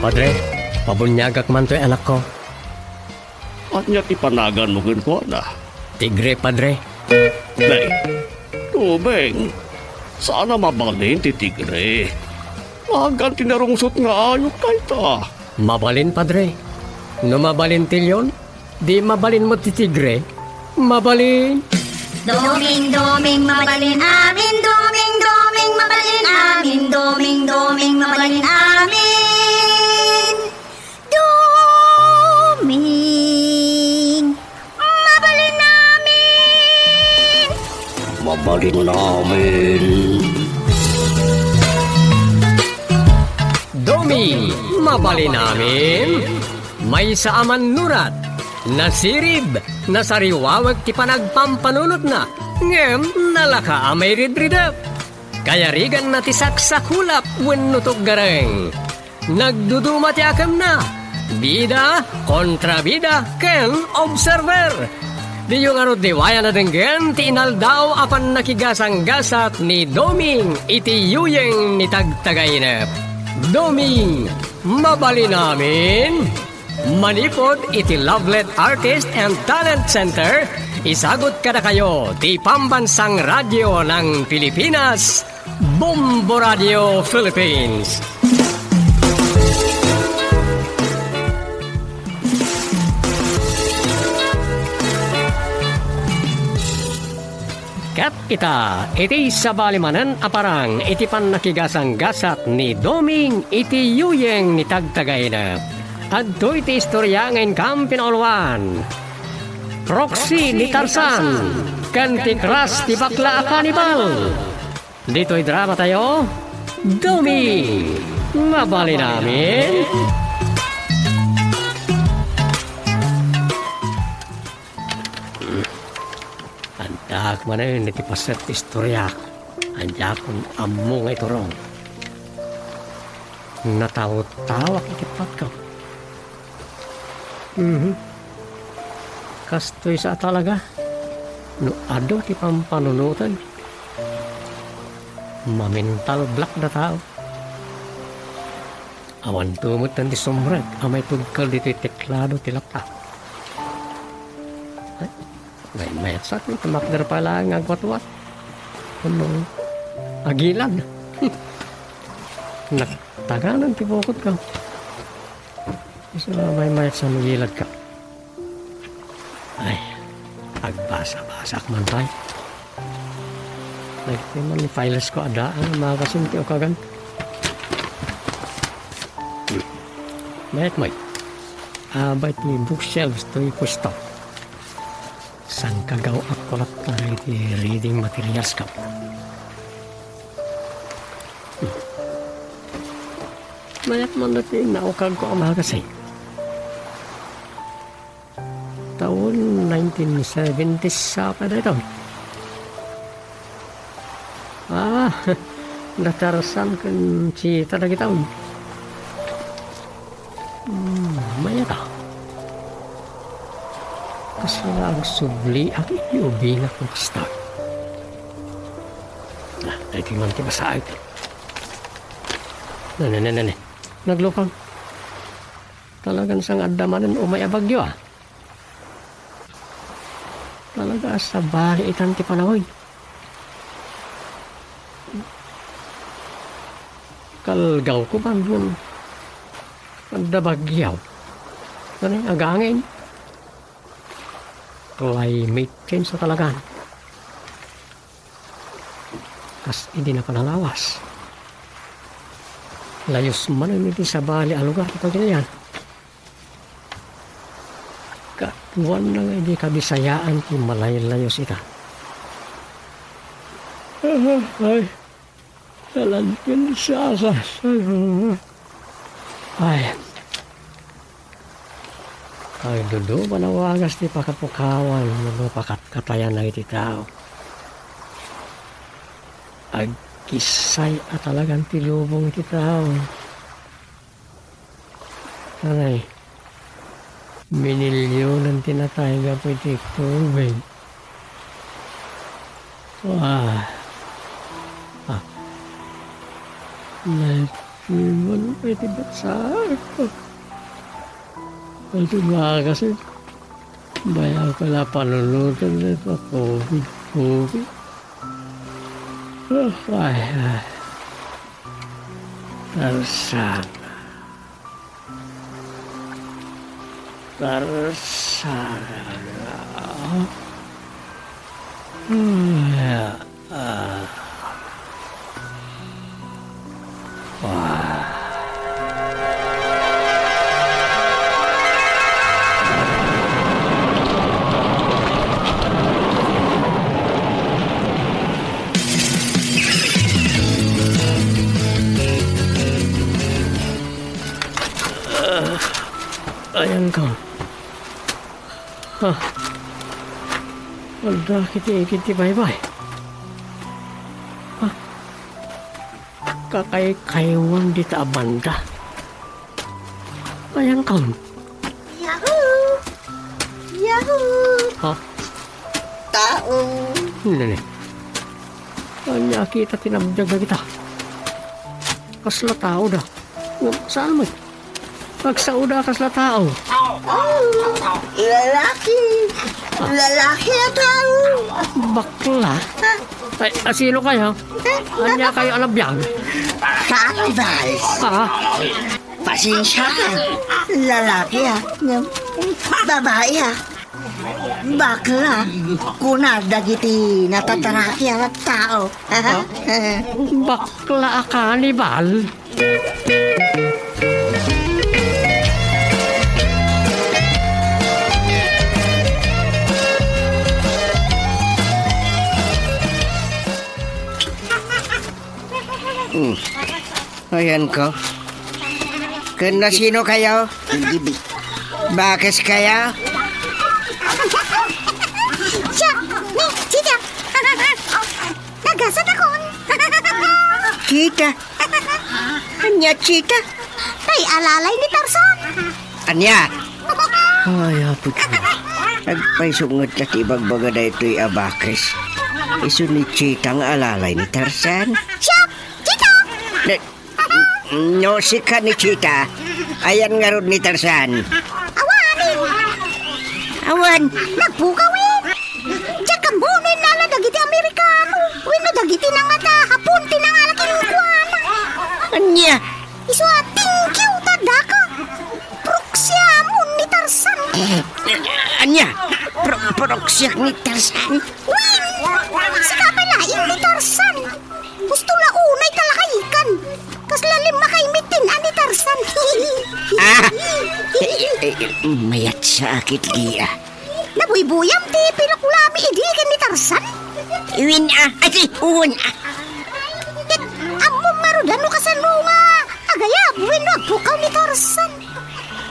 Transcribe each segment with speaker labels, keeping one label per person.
Speaker 1: Padre, pabunyagak man to'y anak ko.
Speaker 2: At niya tipanagan mo ko na.
Speaker 1: Tigre, Padre.
Speaker 2: Nay, tubeng. Sana mabalin ti tigre. Magan tinarungsot nga ayok kay ta.
Speaker 1: Mabalin, Padre. No mabalin tilyon, di mabalin mo ti tigre. Mabalin.
Speaker 3: Doming, doming, mabalin amin. Doming, doming, mabalin amin. Doming, doming, mabalin amin. Doming, mabalin amin.
Speaker 2: Mabalin namin.
Speaker 1: Domi, mabalin namin. May saaman nurat. Nasirib, nasariwawag ti panagpampanunot na. Ngem, nalaka amay ridridap. Kaya rigan na ti saksakulap wennutok gareng. Nagduduma ti akam na. Bida, kontrabida, ken observer. Di yung diwaya na denggen ti inaldaw apan nakigasang-gasat ni Doming iti yuyeng ni tagtagainep. Doming, mabali namin. Manipod iti Lovelet Artist and Talent Center. Isagot kada kayo ti pambansang radyo ng Pilipinas, Bombo Radio Philippines. Kat kita, iti sabalimanan aparang iti pan nakigasang-gasat ni Doming iti yuyeng ni tagtagainep. Adto iti istorya ngayon kam pinolwan. Proxy ni Tarzan, kanti Kras ti bakla a kanibal. Dito'y drama tayo, Doming, mabali namin. Andak manen iti paset istorya. Andak kung amo nga iturong. Natawa-tawak iti patkaw. Kastoy sa talaga. No ado ti pampanunutan. Mamental black na tao. Awan tumot ti sombreg. Amay tugkal dito teklado ti laptop. May mayat ni tamakder pala ang agwatwat. Ano? Agilan. Nagtaganan ti bukod ka. Isa may mayat sa magilad ka. Ay, agbasa-basak man tayo. Nagtiman ni files ko adaan mga kasinti o kagan. Mayat may. Abay ti bookshelves to ipusto. San kagaw akulat tayo ti reading materials ka. Mayat man natin naukag ko ang mga kasi. Taon 1970s sa pa na ito. Natarasan kan si talaga taon. Mayat ako. Kasi ang subli ang iubing akong start. Dahil tingnan kita sa akin. Nane. Naglukang. Talagang sang adamanan o may abagyo Talaga sa bali itan ti panahon. Kalgaw ko ba yun? Adabagyaw. Ano yung agangin? Climate change sa talagaan. Kas hindi na panalawas. Layos man ang hindi sa bali ang lugar kapag yan. Katuan na nga hindi kabisayaan kung malay-layos ita. Ay, talantin sa asas. Ay, dudu manawagas ti pakapukawan no pakatkatayan na iti tao. Agkisay at talagang tilubong iti tao. Aray, minilyonan tinatay nga po iti tubig. Iman pwede ba sa ito mga kasi bayaw ko na panunutan na sa COVID. Ay. Tarzan. Ayan ka. Wala kiti bye-bye. Kakay-kaywan di ta banda. Ayan ka.
Speaker 3: Yahoo! Yahoo! Tao!
Speaker 1: Hindi. Kanya kita tinabjag na kita. Kasla tao da. Saan mo? Pagsauda kasla tao.
Speaker 3: Lalaki! Lalaki na tao!
Speaker 1: Bakla? Ay, asino kayo? Kanya kayo alabiyag?
Speaker 3: Kakibal!
Speaker 1: Ha?
Speaker 3: Pasensya ka! Lalaki babae bakla! Kunada giti natataraki ang tao!
Speaker 1: Bakla kanibal?
Speaker 4: Ayan ko. Kena sino kayo? Bakit kayo?
Speaker 3: Siya! Ni! Sita! Nagasat ako!
Speaker 4: Kita. Anya kita?
Speaker 3: Tay alalay ni Tarzan!
Speaker 4: Anya? Ay, apot ko. Nagpaisungot na tibagbaga na ito'y abakis. Iso ni Chita ang alalay ni Tarzan.
Speaker 3: Siya! Sita!
Speaker 4: No, si ka ni Chita. Ayan nga ron ni Tarzan.
Speaker 3: Awanin!
Speaker 4: Awan.
Speaker 3: Nagpukawin! Diyan kambunin na lang dagiti Amerikano! Wino dagiti na nga ta! Hapon tinangalak kinungkuana!
Speaker 4: Anya?
Speaker 3: Iso thank you tadaka! Proksyamun ni Tarzan!
Speaker 4: Anya? Proksyak ni Tarzan?
Speaker 3: Win! Si kapalain ni Tarzan! Gusto la unay talakaikan! Kas lalim makaimitin ani Tarzan!
Speaker 4: Mayat sa akit liya.
Speaker 3: Nabuybuyam ti pinakulami idigan ni Tarzan!
Speaker 4: Iwin Ay, uwan
Speaker 3: Ket among marudano kasano nga agayab wenno agpukaw ni Tarzan!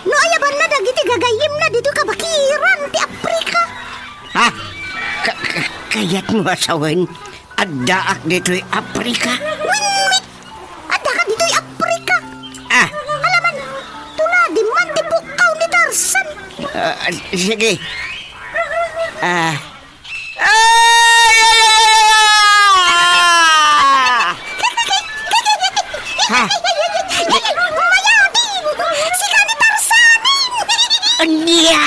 Speaker 3: No ayaban na dagiti gagayim na dito kabakiran ti Afrika!
Speaker 4: Ha? Kayat mo asawan? Addaak dito'y Afrika?
Speaker 3: Winmit! Adda ka dito'y Afrika!
Speaker 4: Ah,
Speaker 3: Alaman, tuladi man ti pukaw ni Tarzan!
Speaker 4: sige. Ah. Ha?
Speaker 3: Mayadi! Sika ni Tarzan!
Speaker 4: Anya!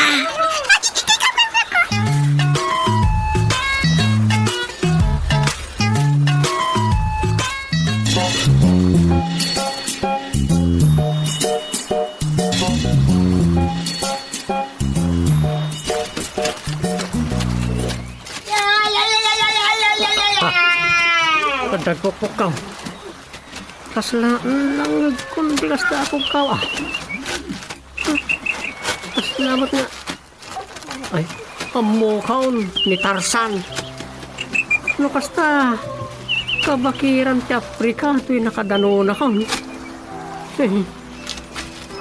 Speaker 1: Kadagpupok ka. Kasla lang kundi kasta ako kaw Salamat nga. Ay, pamukaon ni Tarzan. No kasta kabakiran ti Afrika to'y nakadano na ka.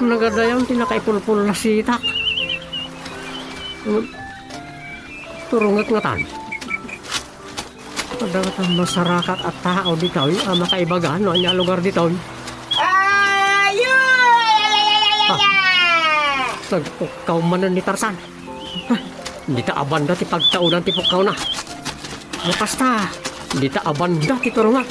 Speaker 1: Nagadayon ti nakaipulpul na sitak. Turungat nga tan. Padagat ang masarakat at tao dito, makaibagan, no, anya lugar dito. Nagpukaw man ni Tarzan. Hindi ta abanda ti pagtaunan ti pukaw na. Nakasta, hindi ta abanda ti turungat.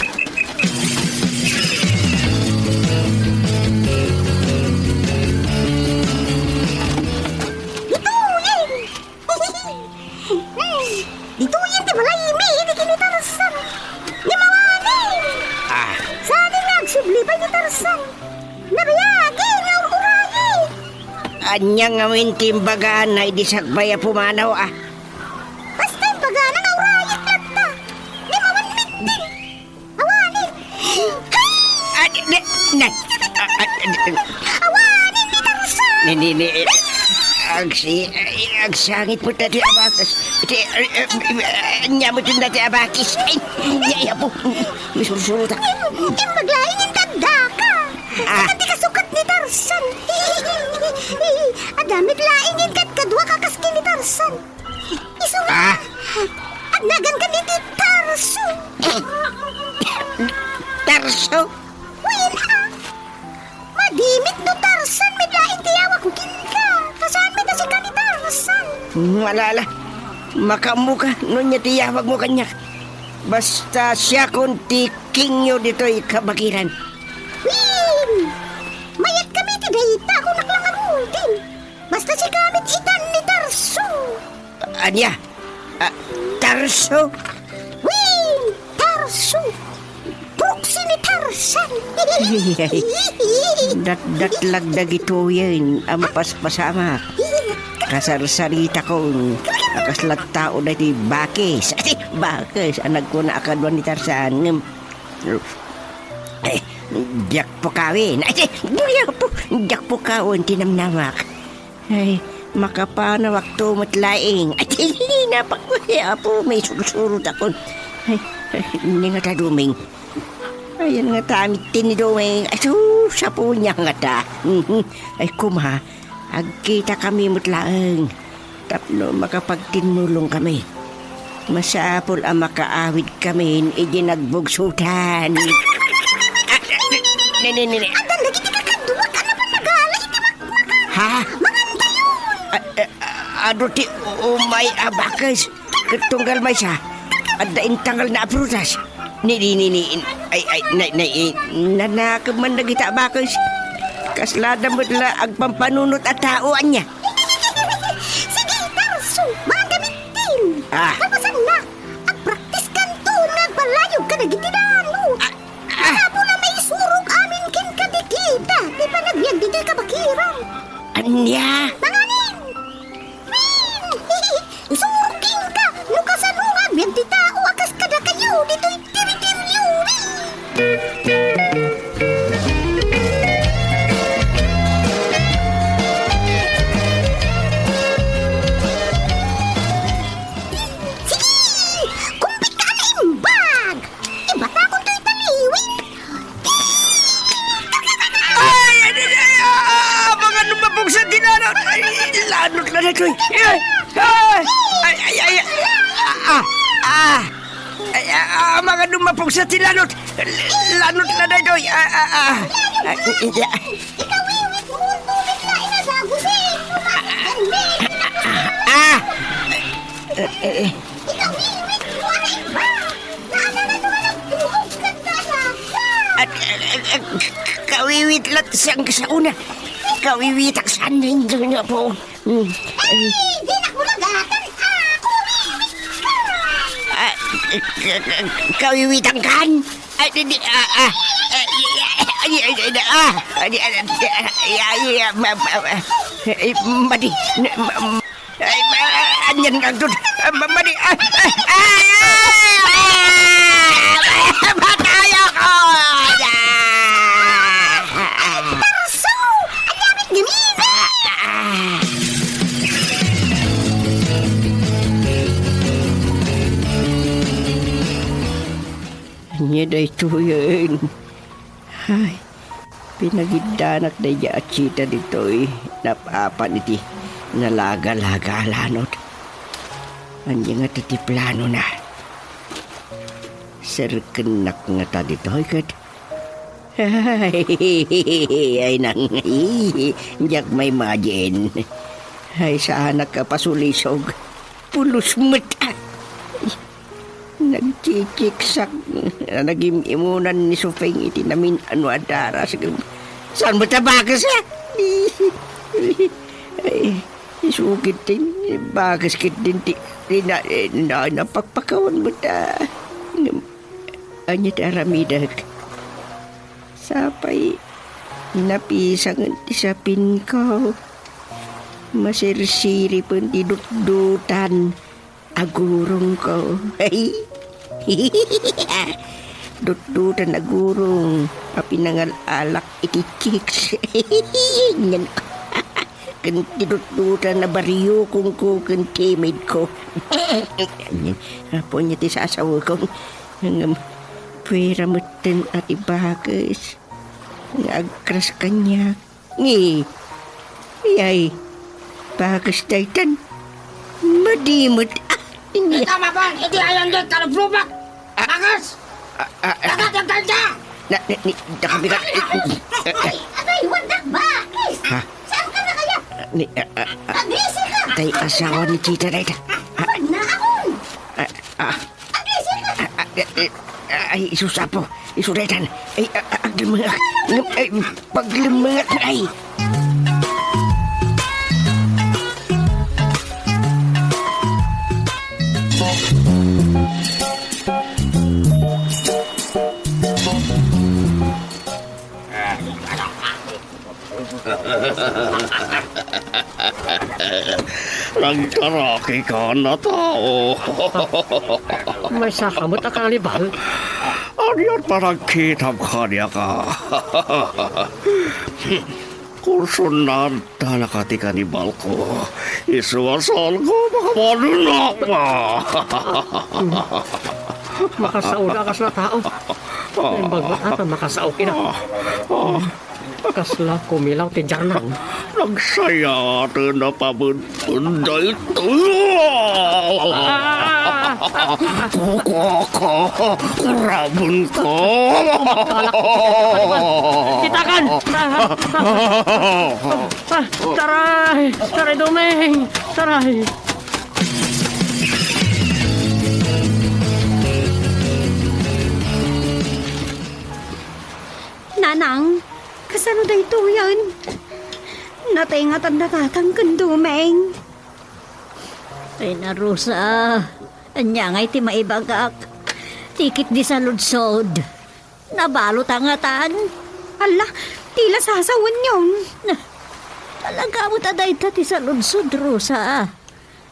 Speaker 4: Anya nga mintimbagaan na idisagbaya pumanaw
Speaker 3: Basta yung pagana nga urayat lang ta. Di mawan minting. Awanin. Awanin ni Tarzan.
Speaker 4: Agsangit mo tadi abakas. Nyamot yung dati abakis. Ay, yaya po. May surusurot ako.
Speaker 3: Maglaing yung tanda ka. Hindi ka sukat ni Tarzan. Adamit laing yung kadwa kakaski ni Tarzan. Isulat. Agnagan ka ni Tarso.
Speaker 4: Tarso?
Speaker 3: Well, madimit no Tarzan. May laing tiyawag ko ka. Kasaan may si ka ni Tarzan?
Speaker 4: Malala. Makamuka. Nun niya tiyawag mo kanya. Basta siya kunti kingyo dito ikabagiran.
Speaker 3: Win! Mayat kami ti dayita kung naklangan din. Basta si gamit itan ni Tarso.
Speaker 4: Anya? Tarso?
Speaker 3: Win! Tarso! Proxy ni Tarzan.
Speaker 4: Dat-lagdag ito yan. Amapas-pasama. Kasar-sarita kong akaslat tao na ti Bakis. Bakis, anak ko na akadwan ni Tarzan. Diyak po kawin. Diyak po kawin, tinamnamak. Ay, makapanawak to matlaing. Ay, napakuya po, may surusurot ako. Ay, hindi nga ta duming. Ayan nga ta, amit tiniduming. Ay, sa po niya nga ta. Ay, kuma, agkita kami matlaang. Tapno, makapagtinulong kami. Masapol ang makaawid kami, idinagbugsutan. Nene.
Speaker 3: Adan lagi ti kakadwa ka na pa magala iti
Speaker 4: Ha?
Speaker 3: maganda yun.
Speaker 4: Ano ti umay abakas? Katunggal may siya. Ada intangal na prutas. Ni. Nanakam man na kita abakas. Kaslada mo la agpampanunot at taoan niya.
Speaker 3: Sige, Tarso, mga gamitin. Kapasan na, ang praktis kanto, nagpalayog ka na gitinalo. Nabo na may surog amin kin kadikita. Di pa nagbiag di ka bakiran.
Speaker 4: Anya?
Speaker 3: Manganin! Surugin ka! Nukasan mo nga, biag di tao, akas kada kayo, dito'y tiri-tiryo. Sige! Kumpit ka na imbag! Ibata ko to'y taliwin!
Speaker 4: Mga lumabog sa dinanot. Lanot na ito. Mga lumabog sa dinanot. Lanot na ito.
Speaker 3: Ikawiwit mo ang tubig na inasagusin! Ikawiwit mo ang iba! Naana na naman ang buhok ganda na!
Speaker 4: Kawiwit lang siyang sa una. Kawiwit ang sanin niya po.
Speaker 3: Ay, di na ko magatan!
Speaker 4: Kawiwit ang kan. Madi. Anyan nga doon. Madi. Mataya ko!
Speaker 3: Tarso! Ang lamit gamina!
Speaker 4: Anya da ito yun. Ay, pinagidanak na iya at chita dito napapan iti nalaga-laga lanot. Anya nga titi plano na. Serkenak nga ta dito kat. Ay nang jak may majen. Ay sa anak ka pasulisog. Pulos mata. Nagchikiksak. Nagimimunan ni Sufeng iti namin ano adara. Saan mo tabakas ha? Ay, isukit din. Bakas kit din. Napagpakawan mo ta. Anya taramidag. Sapay napisang isapin ko. Masirsiri pun dudut-dutan. Agurong ko. Ay. Dudut-dutan agurong. Api nangal-alak ikikiks. Yan ko. Kan dudut-dutan na bariyo kung ko kan timid ko. Apo niya ti sasawa ko. Ang pwera mo tin at ibagas. Agkras kanya. Ngi. Yay. Bagas daytan. Madimot.
Speaker 5: Tama ba? Hindi ayan doon, kalablumak! Bagas! Dagat ang ganda!
Speaker 4: Nakabigat.
Speaker 3: Abay, wadak bakis! Saan ka na kaya? Agresi ka!
Speaker 4: Tay asawa ni Tita daytan.
Speaker 3: Naakon! Agresi ka!
Speaker 4: Ay, isusapo. Isuraytan. Ay, aglimangak. Ay, paglimangak na ay.
Speaker 2: Nagkaraki ka na tao.
Speaker 1: May sakamot akang libal.
Speaker 2: Ariyan parang kitap ka niya ka. Kursun na dalakati ka ni Balko. Isuwasal ko makamano na pa.
Speaker 1: Makasauna kas na tao. Ang bagot ata makasaok ina. Kasla kumilaw ti jarnang.
Speaker 2: Nagsaya ata na pabunpunda ito. Kuko, kurabon ko.
Speaker 1: Kitakan! Taray! Taray, Dumeng! Taray!
Speaker 3: Nanang, kasano da ito yan? Natingat ang natatang kandumeng.
Speaker 6: Ay na, Rosa. Anya nga'y ti maibagak. Tikit di sa ludsod. Nabalot ang atan.
Speaker 3: Ala, tila sasawan yun.
Speaker 6: Talaga mo taday ti sa ludsod, Rosa.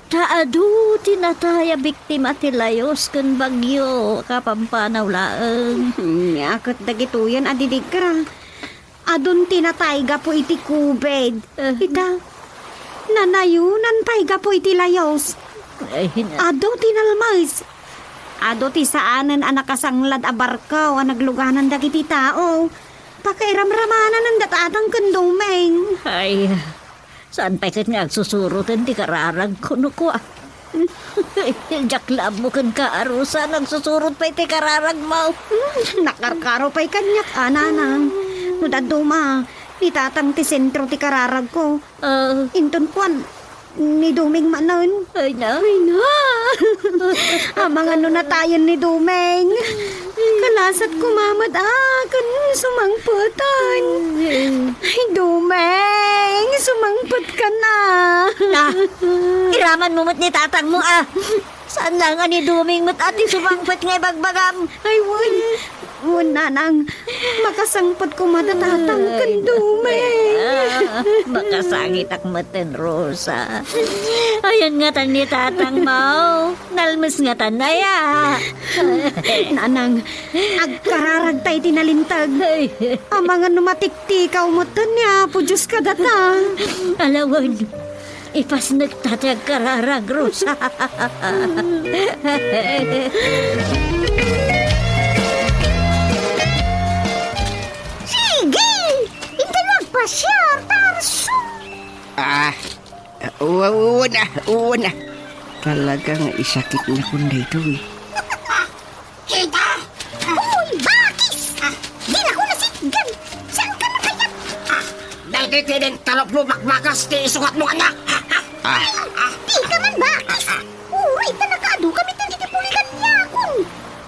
Speaker 6: Taadu, tinataya biktima ti layos kan bagyo kapampanaw laeng.
Speaker 3: Akot dagito yan, adidig ka. Adon tinatayga po iti kubed. Ita, nanayunan tayga po iti layos.
Speaker 6: Ay,
Speaker 3: Ado tinalmays. Ado ti saanen anak kasanglad a barkaw a nagluganan dagiti tao. Pakairamramanan ang datatang kandumeng.
Speaker 6: ay, saan pa kat nga agsusurutan ti kararag kuno ko ah. Jaklab mo kan ka, Rosa. Nagsusurot pa iti kararag mo.
Speaker 3: Nakarkaro pa'y kanyak, ananang. Nudaduma, itatang ti sentro ti kararag ko. Inton kwan, ni Dumeng manon.
Speaker 6: Ay na.
Speaker 3: Ay na! Amang ano na tayo ni Dumeng. Kalasat kumamad kan sumangputan. Ay Dumeng, sumangput ka na.
Speaker 6: Na, iraman mo mat ni tatang mo ah. Saan lang ani duming mat ati sumangpot nga bagbagam.
Speaker 3: Ay wun nanang, makasangpot ko madatatang kan Dumeng.
Speaker 6: Makasangit ak maten, Rosa. Ayun nga tan ni tatang mo. Nalmas nga tan na ya.
Speaker 3: Nanang, agkararag tayo tinalintag. Amang ano matiktikaw mo niya, po Diyos ka data.
Speaker 6: Alawan, ipas nagtatag kararag, Rosa.
Speaker 3: Sige! Intinag pa siya, Tarso!
Speaker 4: Una. Talagang isakit na kung dito eh.
Speaker 5: Kita!
Speaker 3: Uy, bakis! Di na ko nasiggan! Saan ka na kaya?
Speaker 5: Dahil kitinin kalablumak bagas ti isukat mo kanya!
Speaker 3: Di ka man bakis! Uy, tanakado kami tindi pulikan niya akon!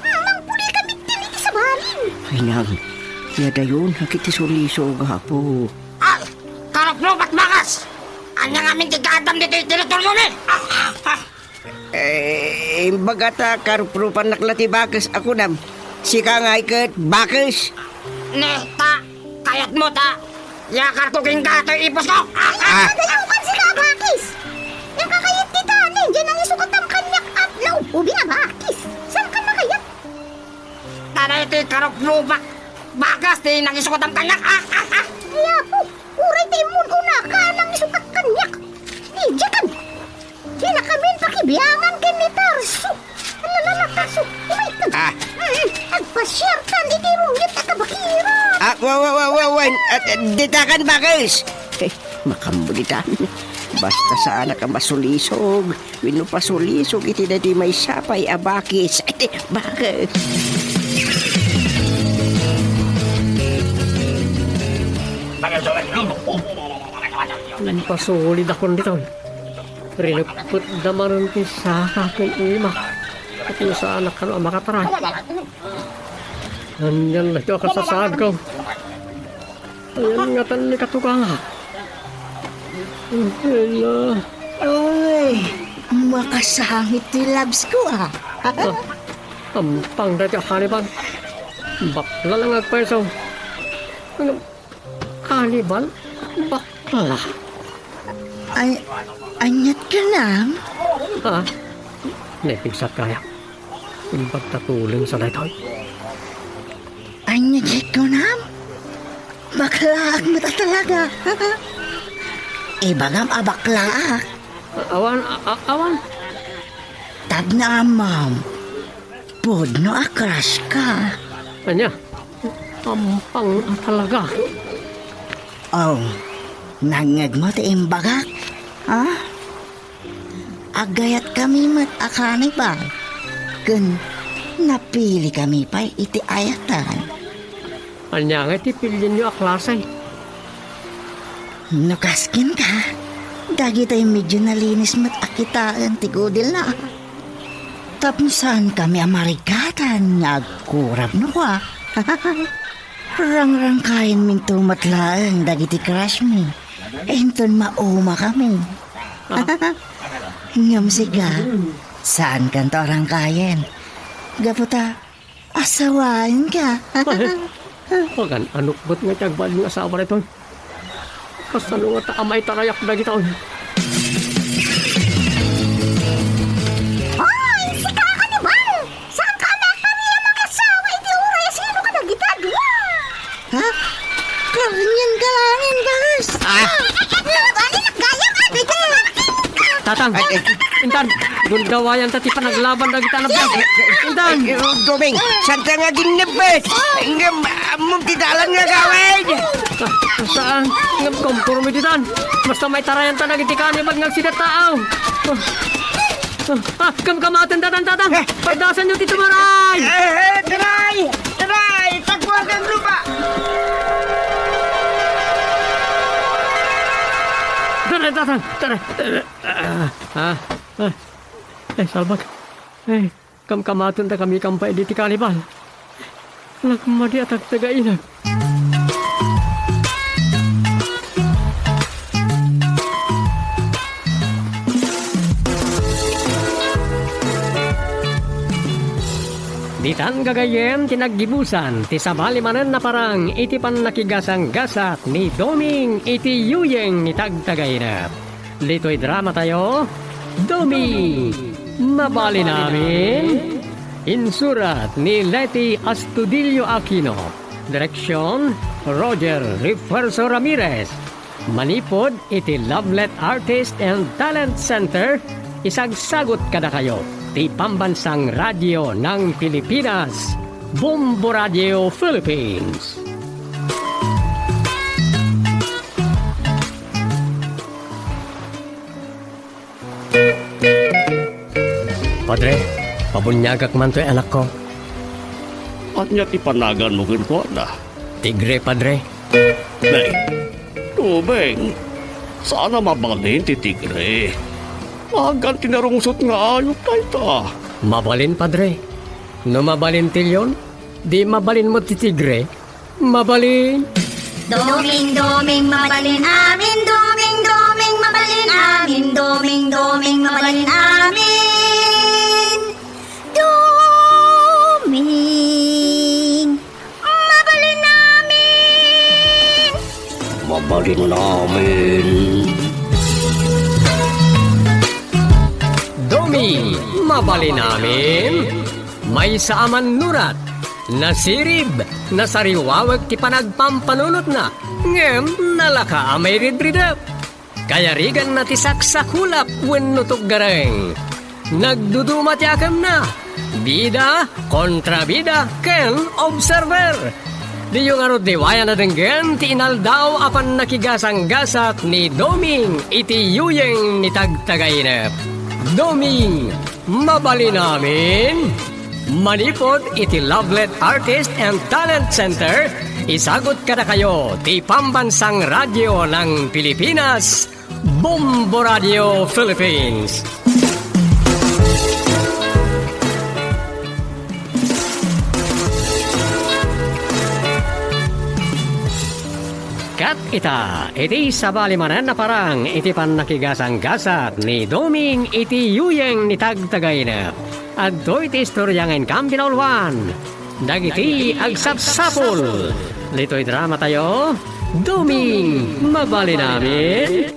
Speaker 3: Mang puli kami tindi sa balin!
Speaker 4: Ay nang, yada yun, hakit isuliso gapo.
Speaker 5: Ay! Kalablumak bagas! Anya nga min tigadam dito yung teritoryo ni!
Speaker 4: Bagata karuprupan naklati bakas ako nam. Sika nga ikat bakas.
Speaker 5: Neta! Kayat mo ta! Yakar ko king gato ipos ko!
Speaker 3: Dayaw ka sila, bakis! O binabakis. Saan ka nakayat?
Speaker 5: Tanay iti karuplubak. Bagas ti nangisukot ang kanyak.
Speaker 3: Kaya po, uray tayo mo una ka nang isukat kanyak. Di, diyan. Di na kami pakibiyangan kin ni Tarso. Alalala, Tarso, umay ka. Agpasyertan, iti rumit at kabakiran.
Speaker 4: Wawan, at ditakan bakis. Makambulitan. Basta sana ka masulisog. Wino pasulisog, iti na di may sapay abakis. Bakis.
Speaker 1: Pasulid ako dito. Rinupot naman ti sa akin ima. At yung sa anak ka na makataray. Nandiyan lang ito kasasad ko. Ayan nga tan ni katugang. Hello.
Speaker 4: Oy, makasangit ti labs ko
Speaker 1: Ampang dati Hannibal. Bakla lang agpeso. Hannibal? Bakla?
Speaker 4: Anyat ka lang?
Speaker 1: Ha? Napigsat kaya. Yung pagtatulong sa daytoy.
Speaker 4: Anyat ko nam? Baklaak mo talaga. Ibagam abaklaak.
Speaker 1: Awan.
Speaker 4: Tad na ma'am. Podno akras ka.
Speaker 1: Anya? Ampang talaga.
Speaker 4: Oh, nangag mo ti imbagak? Ha? Agayat kami mat akani ba? Kun napili kami pa iti ayatan.
Speaker 1: Anya nga tipilin nyo aklasay.
Speaker 4: Nukaskin ka. Dagi tayo medyo nalinis mat akitaan ti gudil na. Tapnusan kami amarikatan nagkurap no kwa. Rang-rang kain min tumatlaang dagiti crush mi. Enton mauma kami. Ngam siga. Saan kan to orang kain? Gaputa, asawain ka.
Speaker 1: Pagan, anukbot nga tagbal yung asawa na ito. Kasano nga taamay tarayak na kita.
Speaker 3: Hoy, si Kakanibal! Saan ka nakpariya mag-asawa? Iti uray, sino ka nagitagwa?
Speaker 4: Ha? Karanyan galangin, guys.
Speaker 1: Tatang, Intan, gundawayan tati panaglaban na kita na ba? Intan!
Speaker 4: Doming, santa nga ginibet. Mong titalan nga gawin.
Speaker 1: Saan? Ngam kompromititan. Basta may tarayan ta nagitikan yung bagnag sida tao. Kamkamatan tatang. Pagdasan nyo tito maray!
Speaker 5: Taray! Tagpuan kang lupa!
Speaker 1: Tatang. Salbag. Kamkamatan ta kami kampay di ti kanibal. Nagmadi at agtagainan. Ditan gagayem tinaggibusan ti sabali manen na parang iti pan nakigasang gasat ni Doming iti yuyeng ni tagtagay na. Dito'y drama tayo, Doming, mabali namin. Insurat ni Leti Astudillo Aquino. Direksyon, Roger Refuerzo Ramirez. Manipod iti Lovelet Artist and Talent Center. Isagsagot kada kayo. Ti Pambansang Radyo ng Pilipinas, Bumbo Radio Philippines. Padre, pabunyagak man to'y anak ko.
Speaker 2: At niya tipanagan mo ginto na.
Speaker 1: Tigre, Padre.
Speaker 2: Beng, tubeng, sana mabalin ti tigre. Magan tinarungsot nga ayok tayo ta.
Speaker 1: Mabalin, Padre. No mabalin tilyon, di mabalin mo ti tigre. Mabalin.
Speaker 3: Doming, mabalin amin. Doming, mabalin amin. Doming, mabalin amin. Doming, mabalin amin.
Speaker 2: Mabalin namin.
Speaker 1: Doming Doming, mabali namin. May saaman nurat, nasirib, nasariwawag ti panagpampanunot na, ngem nalaka amay ridridap. Kaya rigan na ti saksakulap wenno tuggareng. Nagduduma ti akam na, bida kontra bida ken observer. Di yung arod di waya na denggen ti inaldaw apan nakigasang-gasat ni Doming iti yuyeng ni tagtagainep. Doming, mabali namin. Manipod iti Lovelet Artist and Talent Center, isagot kada kayo ti Pambansang Radyo ng Pilipinas, Bombo Radio Philippines. Kat ita, iti sabalimanan na parang iti pan nakigasang-gasat ni Doming iti yuyeng ni tagtagainep. At do'y ti istoryangen kampinolwan. Dagiti agsapsapol. Lito'y drama tayo. Doming, mabali namin.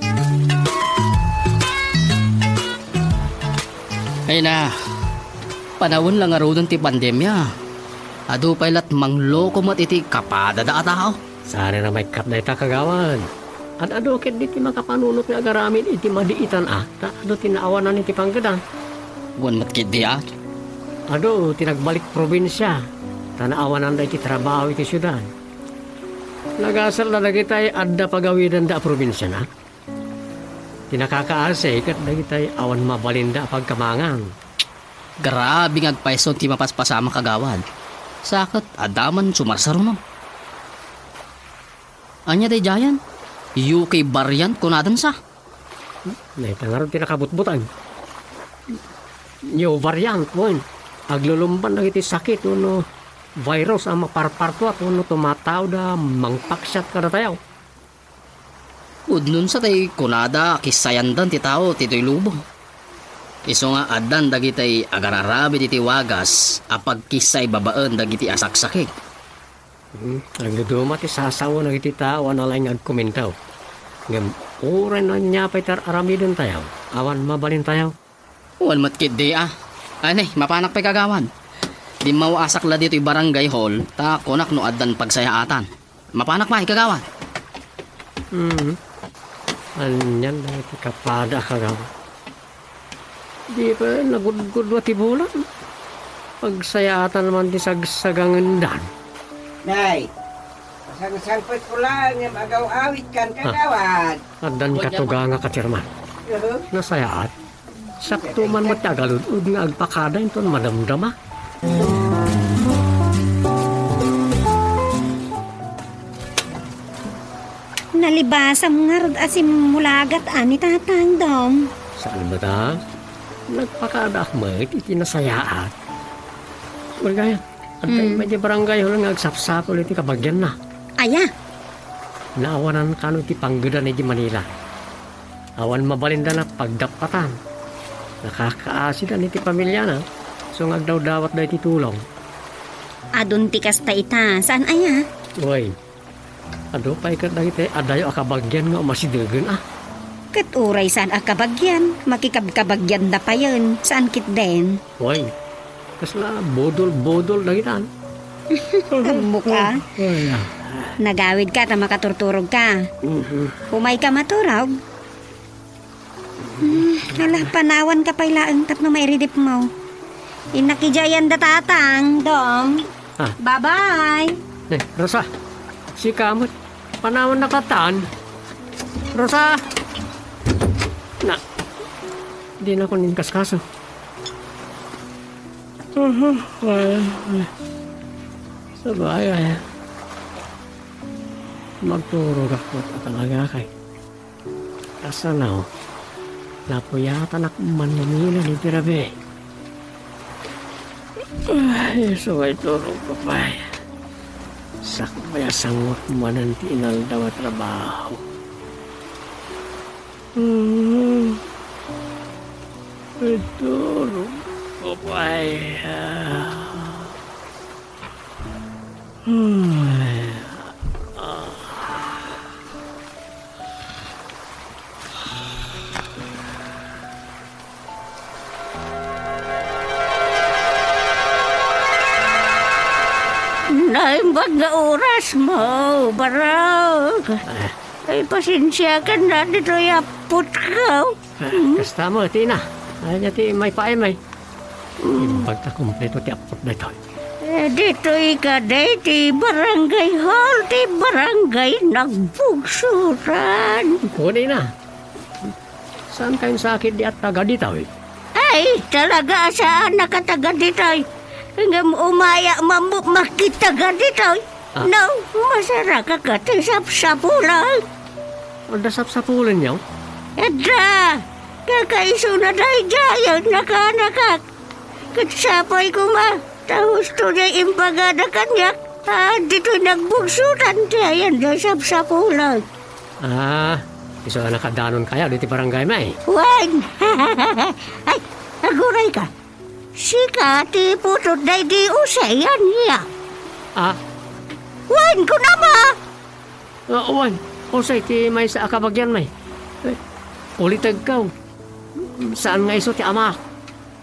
Speaker 7: Ay na, panahon lang arunan ti pandemya. Ado pailat mangloko mat iti kapada da tao.
Speaker 1: Sana na may kapday ta kagawan. At adukit di ti makapanunot nga agaramin iti madiitan ta ado tinaawanan iti panggadan.
Speaker 7: Wan mat kid dia.
Speaker 1: Ado tinagbalik probinsya. Tanaawanan da iti trabaho iti syudad. Nagasal na dagitay adda pagawidan da probinsya na. Tinakakaase kat dagitay awan mabalinda pagkamangan.
Speaker 7: Grabe ngagpaiso ti mapaspasama kagawad. Sakit adaman sumarsaro mo. Anya day jayan? UK variant kunadan sa.
Speaker 1: Naitangarod tinakabutbutan. New variant mo. Aglulumban na iti sakit no virus ang maparparto at no tumataw da mangpaksyat ka na tayo.
Speaker 7: Udnun sa tay kunada kisayandan ti tao titoy lubong. Iso nga adan dagitay agararabi ti wagas apag kisay babaan dagiti asaksakik.
Speaker 1: Nagduduma ti sasawa na iti tao na lang nagkomentaw. Ngam oray na niya pa'y aramidon tayo. Awan mabalin tayo.
Speaker 7: Wan matkid di ah. Anay, mapanak pa'y kagawan. Di mawasak la dito'y barangay hall, ta konak no adan pagsayaatan. Mapanak pa, kagawan.
Speaker 1: Anyan na iti kapada kagawa. Di pa nagudgud wa ti bulan. Pagsayaatan naman di sagsagangan.
Speaker 4: Nay, sang-sangpot ko lang yung agaw-awit kan kagawad.
Speaker 1: Adan katuga nga katirman. Nasayaat. Sakto man matagalud nga agpakada ito madamdama.
Speaker 3: Nalibasa mo nga rod asim mulagat ani tatang dom.
Speaker 1: Saan ba ta? Nagpakada mo iti nasayaat. Magaya. At tayo medyo barangay ho lang agsapsapol iti kabagyan na.
Speaker 3: Aya,
Speaker 1: Naawanan kano iti panggudan iti Manila. Awan mabalinda na pagdapatan. Nakakaasidan iti pamilya na. So ngagdaw-dawat na iti tulong.
Speaker 3: adun ti kasta ita. Saan aya?
Speaker 1: Uy, ado pa ikat na iti adayo akabagyan nga masidagan ah.
Speaker 3: Kat uray saan akabagyan. Makikabkabagyan da pa yun. Saan kit den?
Speaker 1: Uy, kasla bodol-bodol na itan.
Speaker 3: Ambo ka.
Speaker 1: Uy,
Speaker 3: Nagawid ka ta makaturturog ka. Humay ka maturog. Hala, panawan ka pa'y laang tapno mairidip mo. Inakijayan da tatang, dom.
Speaker 1: Ah.
Speaker 3: Bye-bye.
Speaker 1: Eh, Rosa, si Kamot, panawan na kataan. Rosa! Na, di na ko ninkaskaso. Sabay ay. Magturog ako talaga kay. Asa na oh. Napuyatan ako manumila ni Tirabe. Ay, so ay turog ko pa. Sakbaya sangot mananti inaldaw at trabaho. Ay, turog ko pa.
Speaker 4: pag-oras mo, barog. Ay, pasensya ka na dito, yapot ka.
Speaker 1: Kasta mo, Tina. Ay, ti may paimay. Pagkakumpleto ti apot na ito.
Speaker 4: Dito ka, ti barangay hall, ti barangay nagbugsuran.
Speaker 1: Kunin na. Saan kayong sakit di at taga dito?
Speaker 4: Ay, talaga saan nakataga dito? Hanggang umaya makitaga dito. No, masara ka ka, ti sapsapulan.
Speaker 1: Ang dasap sa pulan niyo?
Speaker 4: Edra, kakaiso na dahil dyan, nakanakak. Katsapay ko ma, tahos to na imbaga na kanyak. Dito nagbugsutan dyan, nasapsapulan.
Speaker 1: Iso na nakadanon kaya dito barangay may.
Speaker 4: Wan! Ay, aguray ka. Sika, ti putod na di usayan niya. Wan ko na ma!
Speaker 1: Uwan. Usay, ti may sa akabagyan may. Ulitag ka. Saan nga iso ti amak?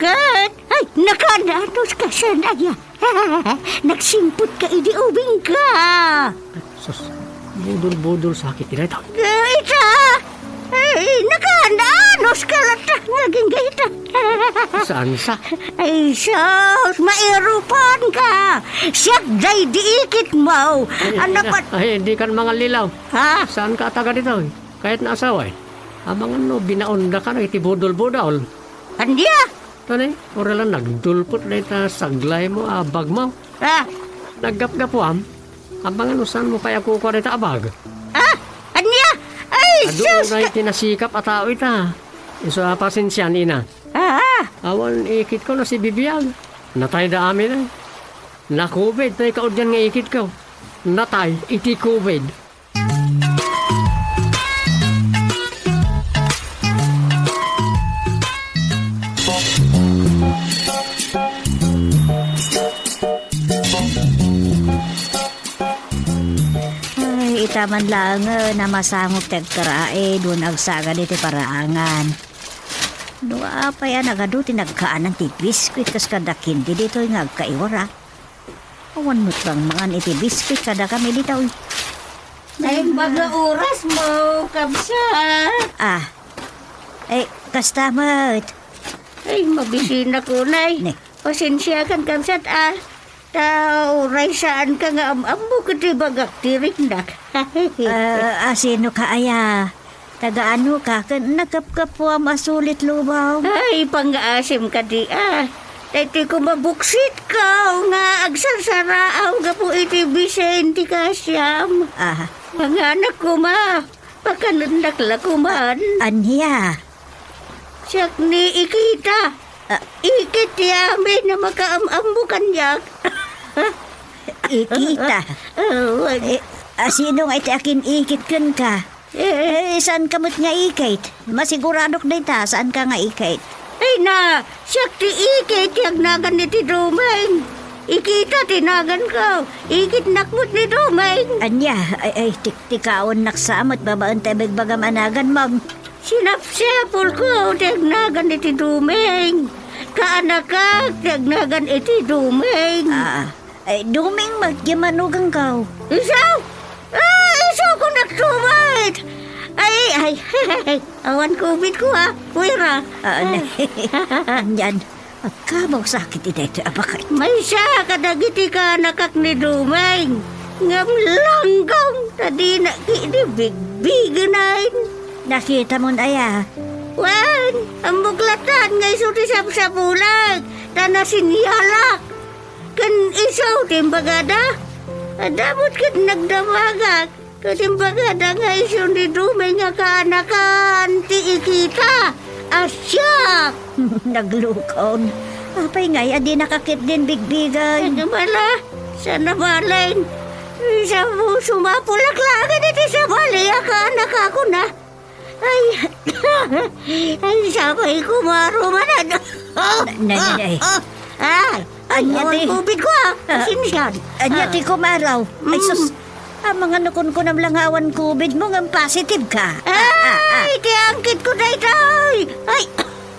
Speaker 4: Kat! Ay, nakananos ka sa naya. Nagsimpot ka, idi-ubing ka.
Speaker 1: Sus, budol-budol sakit nila ito.
Speaker 4: Ita! Ay, nakananos ka lata. Naging gaita.
Speaker 1: Saan sa?
Speaker 4: Ay, sus, mairupan ka. Siyak day diikit mo. Anapat.
Speaker 1: Ay, hindi kan mga lilaw.
Speaker 4: Ha?
Speaker 1: Saan ka taga dito? Kahit na asawa eh. Amang ano, binaonda ka na iti budol-budol.
Speaker 4: Andiya?
Speaker 1: Ito na ora lang nagdulpot na ita saglay mo, abag mo.
Speaker 4: Ha?
Speaker 1: Naggap-gapuam. Amang ano, saan mo kaya kukuha na ita abag?
Speaker 4: Ha? Andiya? Ay, sus!
Speaker 1: Ado na itinasikap at tao ita. Iso pasensyan, ina. Awan ikit ko na si Bibiyag. Natay da amin ay. Na-COVID, tayo kaudyan nga ikit ko. Natay, iti COVID.
Speaker 6: Ay, itaman lang na masangop tagkarae doon agsaga dito paraangan. Doa pa yan agado tinagkaan ng biskwit kas kada kindi dito nga agkaiwara. Awan mo't bang mga iti biskwit kada kami dito.
Speaker 4: Ay, baga oras mo, kabsa.
Speaker 6: Kastamot.
Speaker 4: Ay, mabisina ko, nay.
Speaker 6: Ne.
Speaker 4: Pasensya kan kabsat, Tauray saan ka nga ambo ka di bagak tirik nak.
Speaker 6: Sino ka aya? Tagaano ka? Nagkapkapwa masulit lubaw.
Speaker 4: Ay, pang-aasim ka di Dati ko mabuksit ka nga agsarsaraaw nga po iti Vicente ka siyam. Mga anak ko ma, pakanundak ko man.
Speaker 6: Anya?
Speaker 4: Siyak ni ikita. Ikit yamin na makaamambo kanyak.
Speaker 6: Ikita? Sino nga iti akin ikit kan ka? Saan kamot nga ikit? Masiguradok na ita, saan ka nga ikit?
Speaker 4: Ay na, siyak ti ikit yung nagan ni ti Dumeng. Ikita tinagan ko, ikit nakmut ni Dumeng.
Speaker 6: Anya, tiktikaon naksamot babaan tebeg bagamanagan mong.
Speaker 4: Sinapsepol ko, tagnagan iti Dumeng. Kaanakak, tagnagan iti Dumeng.
Speaker 6: Dumeng magkimanugang ka.
Speaker 4: Isaw? Isaw ko nagtumait. Ay, awan COVID ko Puwira.
Speaker 6: Yan, magkabaw sakit iti abakay.
Speaker 4: May siya kadagiti ka nakak ni Dumeng. Ngam langgam, tadi na kinibig-biganain.
Speaker 6: Nakita mo na aya.
Speaker 4: Wan, ang buklatan nga iso ti sapsapulag, na siniyalak. Kan isaw timbagada, adamot kat nagdamagak, katimbagada nga iso ni Dumeng nga kaanakan ti ikita, asyak.
Speaker 6: Naglukon. Apay nga, di nakakit din bigbigan.
Speaker 4: Ano bala, sana balain. Isa mo sumapulak-lagan iti sa balaya kaanak ako na. Ay, sabay ko marumanan.
Speaker 6: Nanay.
Speaker 4: Anya ti. Kubit ko Sinsiyan.
Speaker 6: Anya ti kumaraw. Ay sus. Ang mga nukon ko ng langawan COVID mo nga positive ka.
Speaker 4: Ay, tiangkit ko na ito. Ay,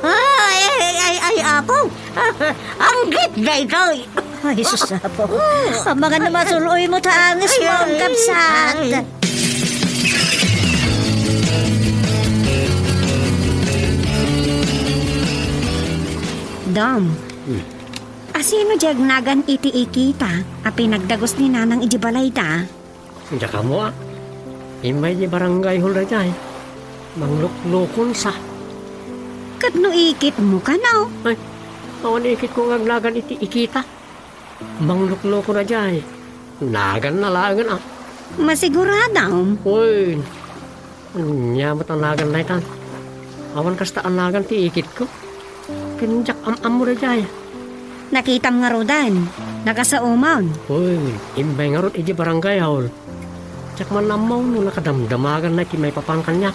Speaker 3: Ay, apo. Ang gitna ito.
Speaker 6: Ay, sus po. Ang mga namasuloy mo taangis mo ang kapsat.
Speaker 3: Dom, asino jag nagan iti ikita a pinagdagos ni nanang ijibalay ta?
Speaker 1: Diya ka mo Imay di barangay hul na dyan. Mangluklukon sa.
Speaker 3: Kadno ikit mo ka na.
Speaker 1: Ay, awan ikit ko ngaglagan iti ikita. Mangluklukon na dyan. Nagan na lagan
Speaker 3: Masigurada.
Speaker 1: Uy, nyamot ang nagan na itan. Awan kasta ang nagan ti ikit ko. Kinjak am mo na dyan.
Speaker 3: Nakitam nga rodan. Nakasauman.
Speaker 1: Uy, imbay nga ron iti barangay hul. Tsak man namaw no nakadamdamagan na may papangkan niya.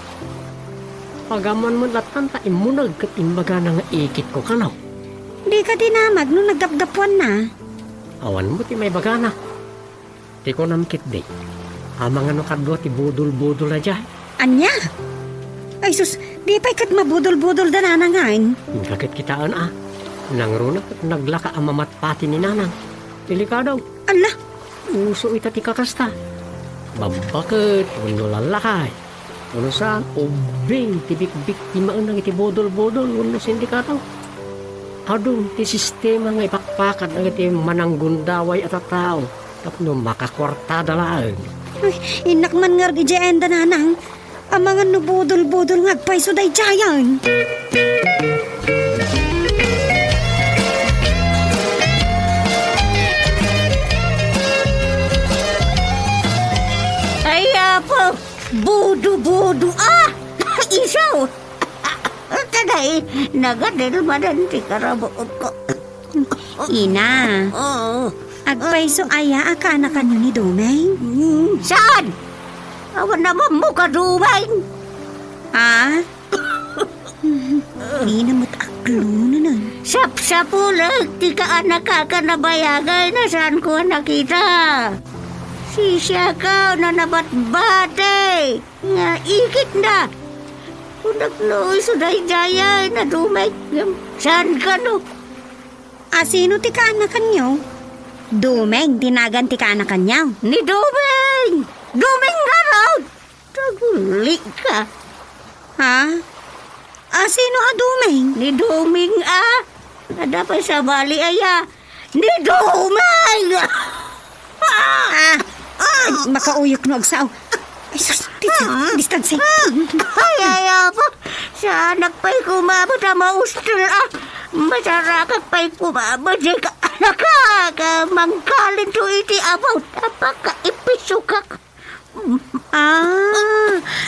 Speaker 1: Pagaman mo latanta imunag kat imbaga na nga ikit ko kanaw.
Speaker 3: Di ka dinamag nung nagdapdapuan na.
Speaker 1: Awan mo ti may bagana. Ti ko namkit di. Amang ano kadwa ti budol-budol na dyan.
Speaker 3: Anya? Ay sus, di pa'y kat mabudol-budol da nanangain.
Speaker 1: Kakit kitaan Nangruna at naglaka ang mamatpati ni nanang. Tilika daw.
Speaker 3: Ala,
Speaker 1: Uso ita ti kakasta. Babakit, uno lalakay. Uno saan, ubing, tibik-bik, ti maunang iti bodol-bodol, uno sindikato. Adun, ti sistema nga ipakpakat ang iti mananggundaway at tao. Tapno makakwartada lang.
Speaker 3: ay, inakman nga rin da nanang. Ang mga nubudol-budol nga agpay day jayan. Ay, apo, budu-budu isaw. Taday, nagadil madan ti karabuot ko. Ina, agpay so aya akana kanyo ni Dumeng? Saan? Awan naman mo ka, Dumeng. Ha? Di na mo't aklo na nun. Sap-sapulag, di ka nakakanabayagay na saan ko nakita. Sisya ka na nabatbate. Nga ikit na. Kunagloy suday jayay na Dumeng. Saan ka no? Sino ti ka anakan nyo? Dumeng, tinagan ti ka anakan nyo. Ni Dumeng! Dumeng nga raw! Taguli ka. Ha? Sino Dumeng? Ni Dumeng Ada pa sa bali aya. Ni Dumeng! Makauyok no agsaw. Ay, sus, distansya. Ay, po. Sa nagpay kumabot maustel Masarakag pa'y kumabot. Ka mangkalin to iti about. Apaka ipisukak.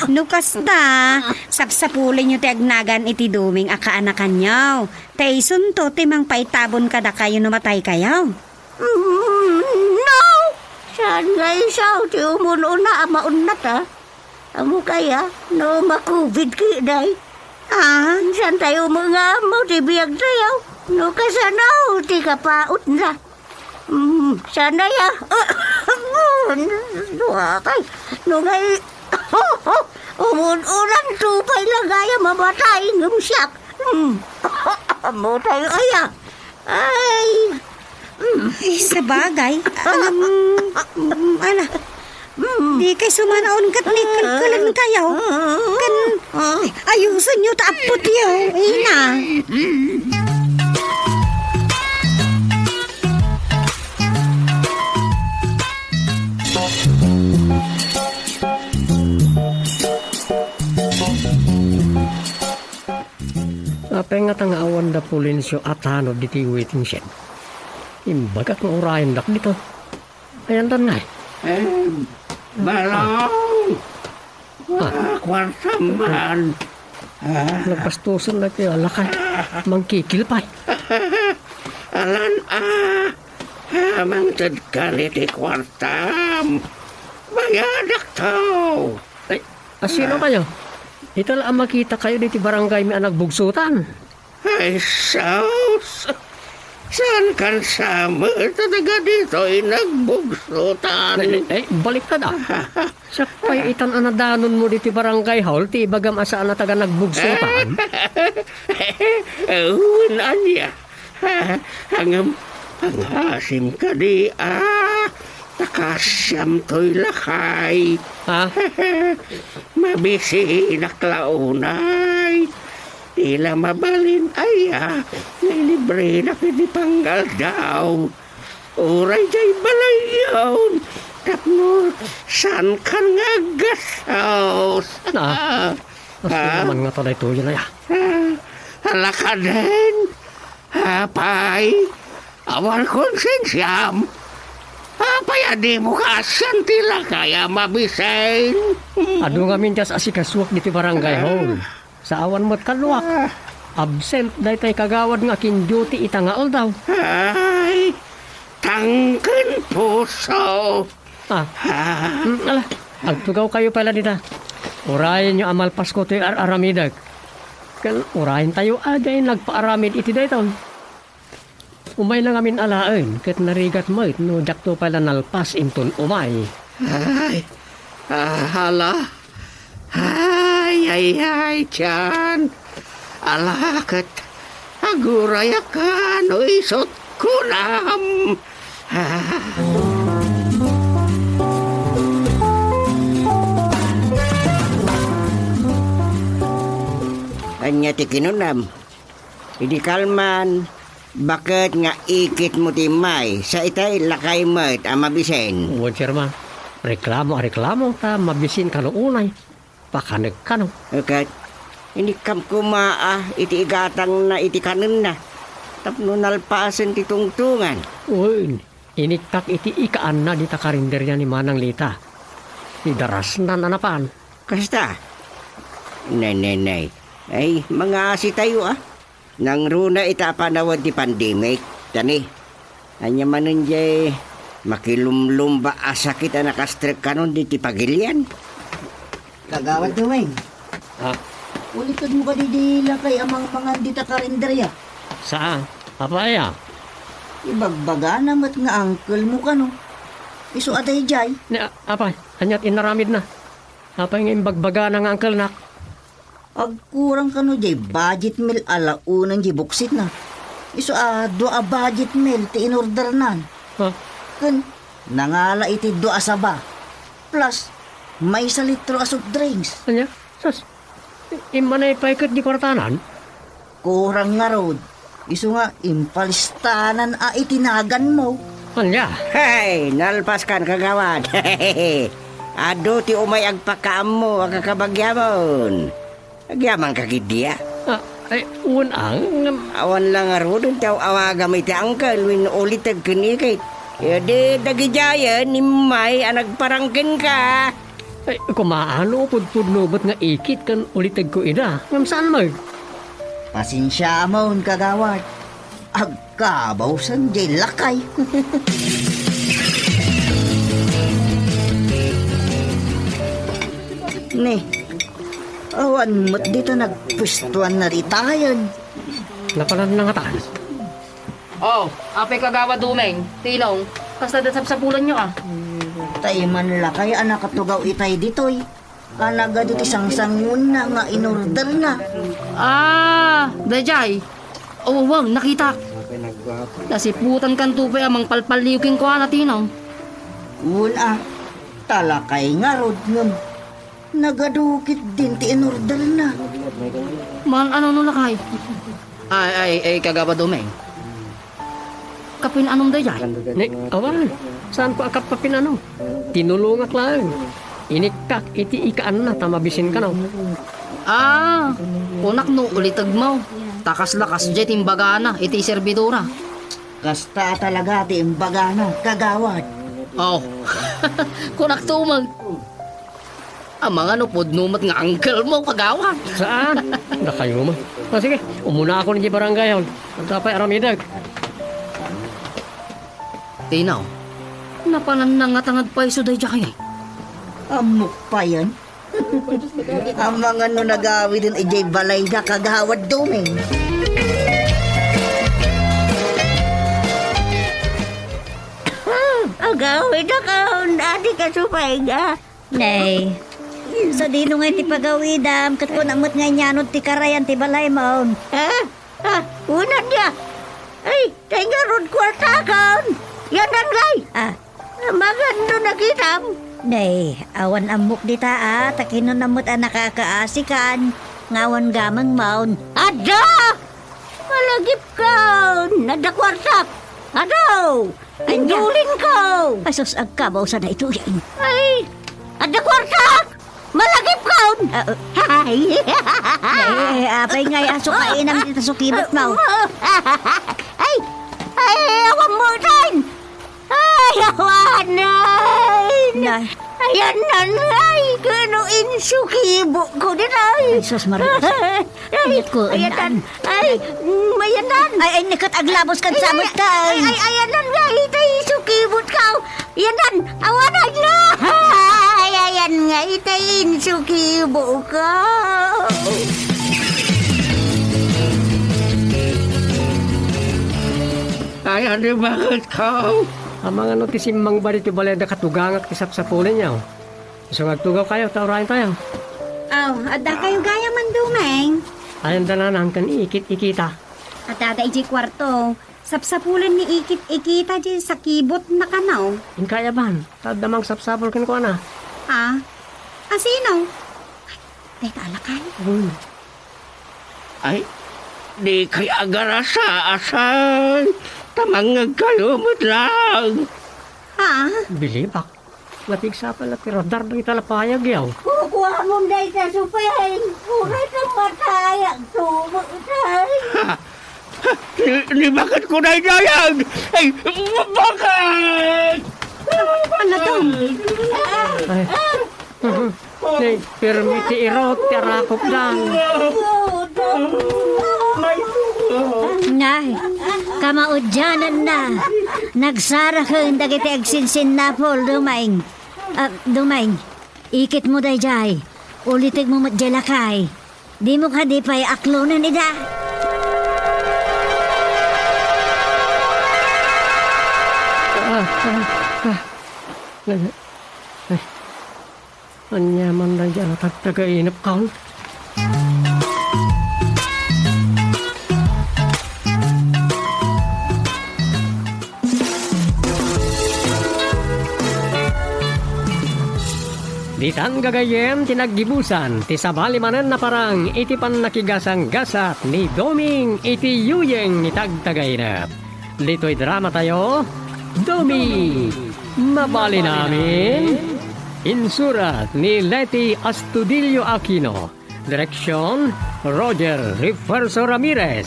Speaker 3: Nukasta. Sapsapulin nyo ti agnagan iti Dumeng akaanakan nyo. Taysun to timang paitabon kada kayo namatay kayo. No! Saan nga isaw ti umununa maunat Amo kaya no makovid kiday. Saan tayo mga mo ti biyag tayo? No kasanaw ti kapaot na. Sana ya. Duwakay. No ngay. Umun-ulan tupay lang gaya mamatay ng siyak. Amo tayo aya. Ay. Sa bagay. Di kay sumanaon kat ni kalkalag na tayo. Ayusan nyo taapot yaw. Ina.
Speaker 1: Apay nga tanga awan da pulinsyo at hanod diti waiting shed. Imbagat nga urayan dak dito. Ayan dan nga
Speaker 2: Balong! Kwartaman!
Speaker 1: Nagpastusan na kayo alakay. Mangkikilpay.
Speaker 2: Alan Mangtad ka niti kwartam! Bayadak tao!
Speaker 1: Ay, sino kayo? Ito lang makita kayo dito barangay may anak bugsutan.
Speaker 2: Ay, saus! Saan kan sama talaga dito'y nagbugsutan?
Speaker 1: Balik ka na. Sa pa'y itan anadanon mo dito barangay hall, ti ibagam asa na taga nagbugsutan.
Speaker 2: Unan niya. Hangam panghasim ka di takasyam to'y lakay.
Speaker 1: Ha?
Speaker 2: Mabisi naklaunay. Tila mabalin ay nilibre na pinipanggal daw. Uray jay balay yun. Tapno, saan ka nga gasaos?
Speaker 1: Mas naman nga talay tuyo na ya.
Speaker 2: Hala ka din. Hapay, awal konsensyam. Hapay, adi mo kasan tila kaya mabisain.
Speaker 1: Ado nga minjas asikasuak dito barangay hall. Sa awan mo't kaluak. Absent dahi tay kagawad nga kin duty itangaol daw.
Speaker 2: Ay, tangken puso.
Speaker 1: Ala, agtugaw kayo pala dita. Urayan nyo amal Pasko to'y aramidag. Kan urayan tayo aday nagpaaramid iti dayton. Umay lang amin alaen, kat narigat mo no jakto pala nalpas inton umay.
Speaker 2: Ay, hala. Ay, tiyan. Alakat. Aguraya ka, no isot kunam.
Speaker 4: Anya ti kinunam. Idi kalman, bakit nga ikit mo ti May sa itay lakay mo't amabisen?
Speaker 1: Uwan sirma, reklamo ta mabisin ka no unay. Pakanag ka no.
Speaker 4: Agad, hindi kam kumaa iti igatang na iti kanin na. Tapno nalpasan ti tungtungan.
Speaker 1: Uy, iniktak iti ikaan na di takarinder niya ni Manang Lita. Idaras na nanapan.
Speaker 4: Kasta? Nay. Ay, mga asi tayo Nang runa ita panawad di pandemic. Tani, anya manon jay makilumlum ba asakit na nakastrek kanon di ti pagilian?
Speaker 5: Kagawad duwing.
Speaker 1: Ha?
Speaker 5: Ulitan mo ka di lakay amang mga dita karinderya.
Speaker 1: Saan? Papaya?
Speaker 5: Ibagbaga namat nga uncle mo ka no. Iso atay jay.
Speaker 1: Apay, anyat inaramid na. Apay nga imbagbaga na nga angkel nak.
Speaker 5: Agkurang ka no jay budget meal alaunang jay buksit na. Iso doa budget meal ti inorder nan.
Speaker 1: Ha?
Speaker 5: Kun, nangala iti doa saba. Plus, may 1 litro asok drinks.
Speaker 1: Anya? Sus, imanay paikot di kwartanan?
Speaker 5: Kurang nga road. Iso nga, impalistanan itinagan mo.
Speaker 1: Anya?
Speaker 4: Hey, nalpas kan kagawad. Ado ti umay agpakaam mo ang kakabagyamon. Agyaman kakidya.
Speaker 1: Ay, unang.
Speaker 4: Awan lang nga roon tayo awaga may ti angkel win ulitag kinikit. Yadi dagijayan ni May nagparangkin ka.
Speaker 1: Ay, kumaano pudpudlobot nga ikit kan ulitag ko ina. Ngam saan mo?
Speaker 5: Pasensya mo, kagawad. Agkabaw san jay lakay. Ni, awan mo't dito nagpustuan na ritayan.
Speaker 1: Napalan na nga taan.
Speaker 7: Oh, apay kagawa dumeng, tilong, kasta dasap sa pulan nyo
Speaker 5: Tayo man lakay katugaw itay ditoy. Anaga dito sangsangun na nga inorder na.
Speaker 7: Dajay. Oh, wang, nakita. Nasiputan kan tupay amang palpaliuking ko tinong.
Speaker 5: Una, talakay nga rod ngam. Nagadukit din ti inorder na.
Speaker 7: Man, ano no lakay? Ay, kagawa dumeng. Kapin anong dajay?
Speaker 1: Ni, awan. Saan ko akap papinano? Tinulungak lang. Iniktak iti ikaan na tamabisin ka no.
Speaker 7: Unak no, ulitag mo. Takas lakas jet imbaga na, iti servidora.
Speaker 5: Kasta talaga ti imbaga na, kagawad.
Speaker 7: Oh, kunak tumag. Ang mga nupod numat nga uncle mo, kagawa.
Speaker 1: Saan? Na kayo mo. Sige, umuna ako ng barangay hall. Ang tapay aramidag.
Speaker 7: Tinaw, napanan na nga tangad pa iso day kaya.
Speaker 5: Amok pa yan. Ang mga no nagawi din ijay balay na kagawad duming.
Speaker 4: Gawin ako, adi ka supayga.
Speaker 6: Nay, so di nung ti pagawidam, kat ko namot nga nyanod ti karayan ti balay mo.
Speaker 4: Unan niya. Ay, tayo ron kwarta kaon. Yan ang gay. Maganda na kitam.
Speaker 6: Nay, awan amok di taa, takinon namot ang nakakaasikan. Ngawan gamang maun.
Speaker 4: Ada! Malagip kaon. Nadakwarta. Adaw! Anjulin ko.
Speaker 6: Asos agkabaw sa na ito yan.
Speaker 4: Ay, ada kwarta. Malagip kaon. Hay.
Speaker 6: Nay, apay ngay aso kainam dito sukibot mo.
Speaker 4: Ay, awan mo tayo. Ay, awan na.
Speaker 6: Nay,
Speaker 4: Ayan na, ay, kano insukibo ko din ay.
Speaker 6: ay sos marikas. Ingat ko,
Speaker 4: Ayan, ay, mayanan.
Speaker 6: Ay, nikat aglabos kan samot tay.
Speaker 4: Ay, ayan nga, itay sukibot ka. Ayan, awanan na. Ay, ayan nga, itay insukibo ka.
Speaker 2: Ayan, di bakit ka?
Speaker 1: Ang mga notisimbang ba dito balay da katugangak ti sapsapulan niya. So agtugaw kayo, taurahin tayo.
Speaker 3: Ada kayo gaya man dumeng.
Speaker 1: Ayan da na kan ikit-ikita.
Speaker 3: At ada iji kwarto. Sapsapulan ni ikit-ikita di sa kibot na kanaw.
Speaker 1: In kaya ban, tadamang sapsapul kan ko na.
Speaker 3: Ha? Asino? Ay, talakay.
Speaker 2: Ay, di kay agara sa asay. Tamangag kayo mo't lang.
Speaker 3: Ha?
Speaker 1: Bilibak. Latig sa pala ti radar ng italapayag yaw.
Speaker 4: Kukuha mo dahil sa supeng. Kuray sa matay ang tumutay.
Speaker 2: Ni bakit ko na inayag? Ay, bakit?
Speaker 3: Ano to?
Speaker 1: Ay. Nay, permiti irot, tirakop lang.
Speaker 6: Nay, kamaudyanan na. Nagsara ka dagiti agsinsin na pol, dumaing. Dumaing, ikit mo day jay. Ulitig mo matjalakay. Di mo ka di pa'y aklonan ida.
Speaker 1: Anyaman na dyan, tagtagainap ka. Ditan gagayem tinaggibusan ti sabalimanan na parang iti pan nakigasang gasat ni Doming iti yuyeng ni tagtagainap. Dito'y drama tayo, Domi, mabali namin. Insurat ni Leti Astudillo Aquino. Direksyon, Roger Refuerzo Ramirez.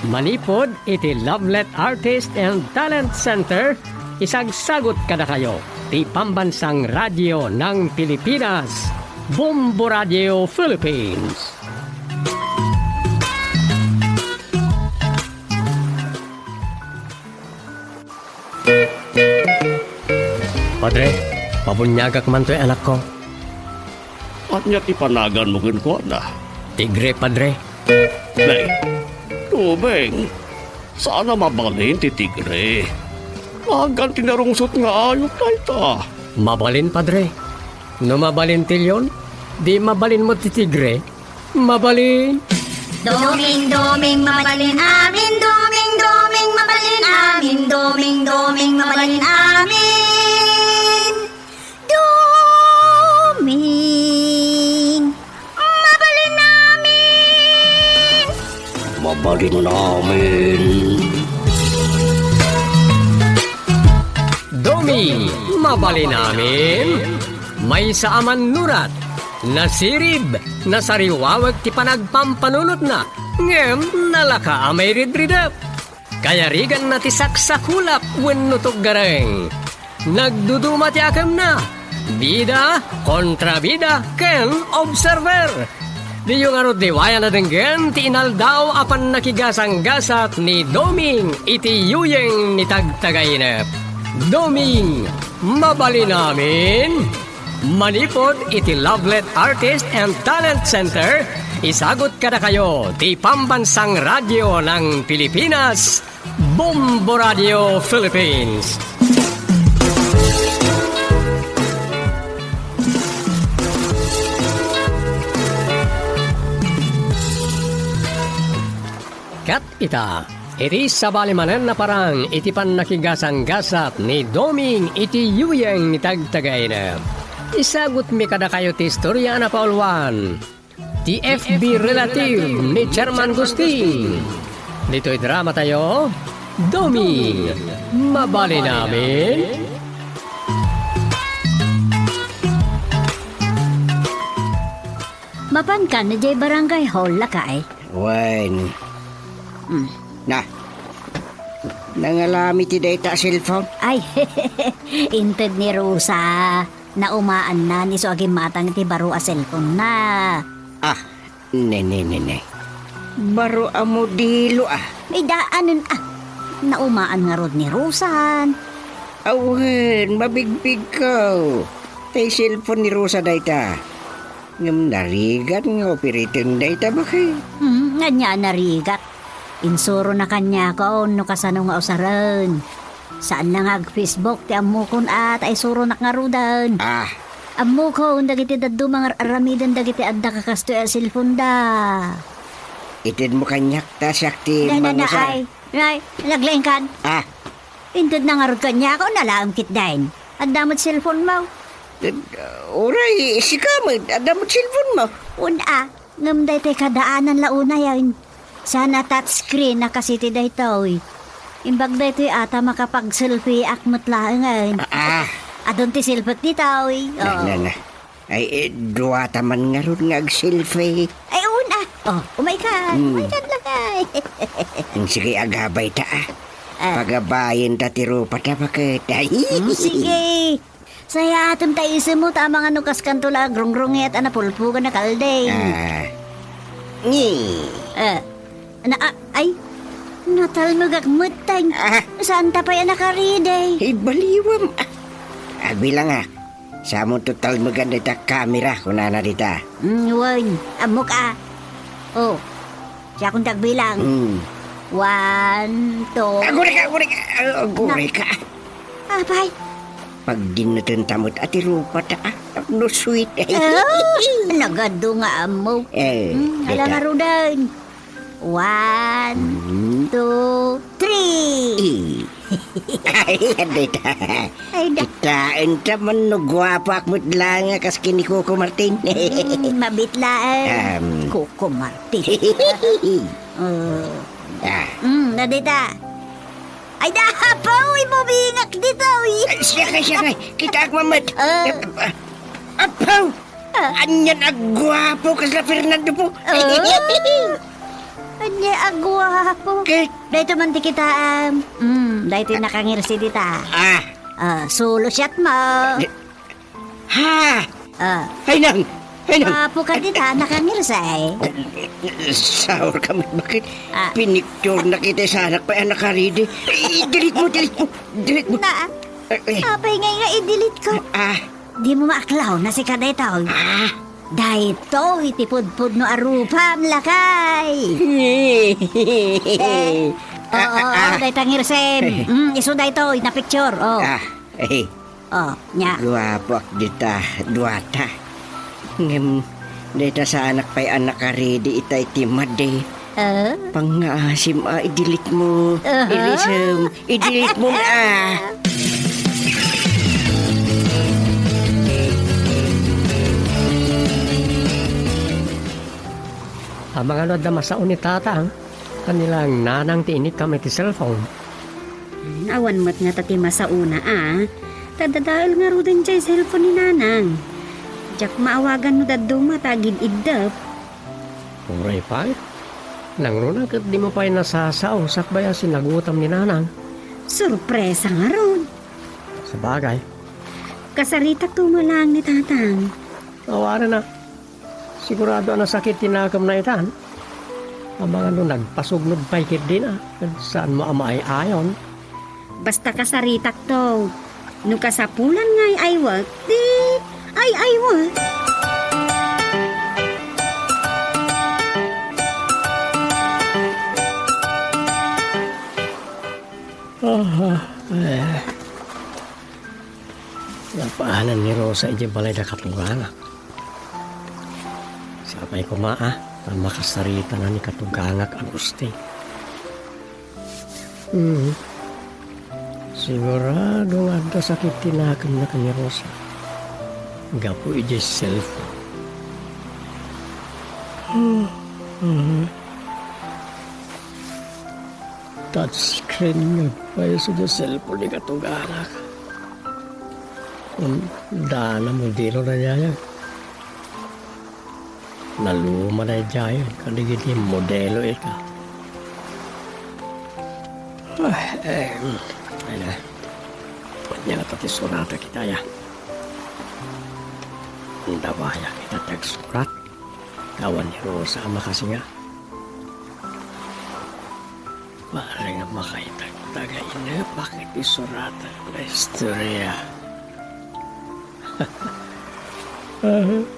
Speaker 1: Manipod iti Lovelet Artist and Talent Center. Isagsagot kada kayo. Ti Pambansang Radyo ng Pilipinas, Bombo Radio Philippines. Padre, pabunyagak man to'y anak ko.
Speaker 2: At niya tipanagan mo ko na.
Speaker 1: Tigre, Padre.
Speaker 2: Nay, tubeng. Sana mabalin ti tigre. Agan tinarungsot nga ayot na ita.
Speaker 1: Mabalin, Padre. No mabalin tilyon, di mabalin mo ti tigre. Mabalin.
Speaker 3: Doming, doming, mabalin amin. Doming, doming, mabalin amin. Doming, doming, mabalin amin. Doming, mabalin amin.
Speaker 2: Mabalin namin.
Speaker 1: Domi, mabali namin. May saaman nurat. Nasirib, nasariwawag ti panagpampanunot na. Ngem, nalaka amay ridridap. Kaya rigan na ti saksakulap wenno gareng. Nagduduma ti akam na. Bida, kontra bida, ken observer. Di yung arot diwaya na denggen ti inaldaw apan nakigasang gasat ni Doming iti yuyeng ni tagtagainep. Doming, mabali namin. Manipod iti Lovelet Artist and Talent Center. Isagot kada kayo ti Pambansang Radyo ng Pilipinas, Bombo Radio Philippines. kat ita. Iti sa balimanan na parang iti pan nakigasang-gasat ni Doming iti yuyeng ni tagtagay na. Isagot mi kada kayo ti istorya na paulwan. Ti FB relative ni Chairman Gusting. Dito'y drama tayo, Doming, mabali namin.
Speaker 6: Mapan ka na jay barangay hall lakay.
Speaker 4: Wan. Na. Nangalami ti data cellphone.
Speaker 6: Ay, inted ni Rosa. Naumaan na ni so aging matang ti baro a cellphone na.
Speaker 4: Ah, ne. Baro amo dilo ah.
Speaker 6: May daanan Naumaan nga rod ni Rosan.
Speaker 4: Awan, mabigbig ka. Tay cellphone ni Rosa data. Ngam narigat nga operating data ba kay?
Speaker 6: Nga niya narigat. Insuro na kanya ko no kasano nga usaran. Saan na nga Facebook ti amukon at ay suro nak nga rudan.
Speaker 4: Ah,
Speaker 6: Amukon dagiti daddo mga aramidan dagiti adda kakasto a cellphone da.
Speaker 4: itid mo kanyak ta sakti
Speaker 6: Na
Speaker 4: mangusa.
Speaker 6: ay, naglengkan.
Speaker 4: Ah,
Speaker 6: Indod na nga rod kanya ako nalaam kit dain. Adda mo't cellphone mo.
Speaker 4: oray, sikamad. Ada mo cellphone mo.
Speaker 6: Una, ngam day tay kadaanan launa yan. Sana touchscreen na kasi ti day toy. Imbag day toy ata makapag-selfie akmat laangan.
Speaker 4: Ah,
Speaker 6: Adon ti silpot ni toy.
Speaker 4: na. Ay, duwa taman nga ron nga ag-selfie.
Speaker 6: Ay, una. Umay ka. Umay ka lang ay.
Speaker 4: Ang sige agabay ta ah. Pagabayin ta tiro pata bakit. Ay,
Speaker 6: Sige. Saya atom tayo mo tama nga nukas kantula grongrong at anapulpugan na kalday.
Speaker 4: Ah, ni.
Speaker 6: Ay, natalmag akmutang.
Speaker 4: Ah,
Speaker 6: Saan ta pa yan nakariday?
Speaker 4: baliwam. Abi lang ah. Sa mo total maganda ta kamera kuna na dita.
Speaker 6: Wan, amok Oh, siya kong tagbilang. 1, 2.
Speaker 4: Agure ka.
Speaker 6: Apay.
Speaker 4: Pag dinutun tamot at irupa ta ah. No sweet.
Speaker 6: Nagado nga amok. Alam nga rudan. 1, 2, 3.
Speaker 4: Ay, dita.
Speaker 6: Ay,
Speaker 4: Kitain ta man no gwapa akmut lang kas kini Coco Martin.
Speaker 6: mabitlaan. Coco Martin. Nadita. Ay, dahapaw, imubingak dito.
Speaker 4: Siya kay. Kita agmamat. Apaw! Anyan agwapo kas la Fernando po.
Speaker 6: Anya agwapo.
Speaker 4: Kit.
Speaker 6: Dito man di kita. Dito nakangirsi dita. Solo shot mo.
Speaker 4: Ha! Hay nang!
Speaker 6: Apo ka dita, nakangirsi.
Speaker 4: Sour kami. Bakit? Pinicture na kita sa anak pa anak karidi. Delete mo.
Speaker 6: Na, apay nga i-delete ko. Di mo maaklaw na si kaday tao. Dahito, itipudpud no arupam lakay. Day tangirsen. Iso dahito, na picture. Nya.
Speaker 4: Gwapo ak dita, duwata. Ngem, dita sa anak pa'y anak karidi itay timade. Pangasim i-delete mo. I-delete mo na.
Speaker 1: Ang mga lod na masaon ni tata, kanilang nanang tiinit kami ti cellphone.
Speaker 8: Awan mo't nga tatima sa una Tadadaal nga ro din dyan cellphone ni nanang. Diyak maawagan mo daddo matagid iddap.
Speaker 1: Uray pa nang runang kat di mo pa'y nasasaw sakbaya sinagutam ni nanang.
Speaker 8: Surpresa nga ron.
Speaker 1: Sa bagay,
Speaker 8: Kasarita tumalang ni tatang.
Speaker 1: awara na. Sigurado na sakit tinakam na itan. Ang mga nagpasugnod paikit din saan mo ama ay ayon.
Speaker 8: Basta kasaritak to. No kasapulan nga'y aywag, di ay aywag.
Speaker 1: Napaanan ni Rosa iji balay na katunganga. Sabay ko ang makasarita na ni katungangak ang gusti. Sigurado nga daw sakit tinakam na kanya Rosa. Gapo ije cellphone. Touchscreen nga pa sa cellphone ni katugana ka. Dana mo dilo na niya. Naluma na dyan. Kanigit yung modelo ika. Ay na. Kanya na pati surata kita ya. Ang dawaya kita tagsurat. Kawan ni Rosa makasi nga. Parang nga makaitag-taga ina. Bakit isurata na istorya?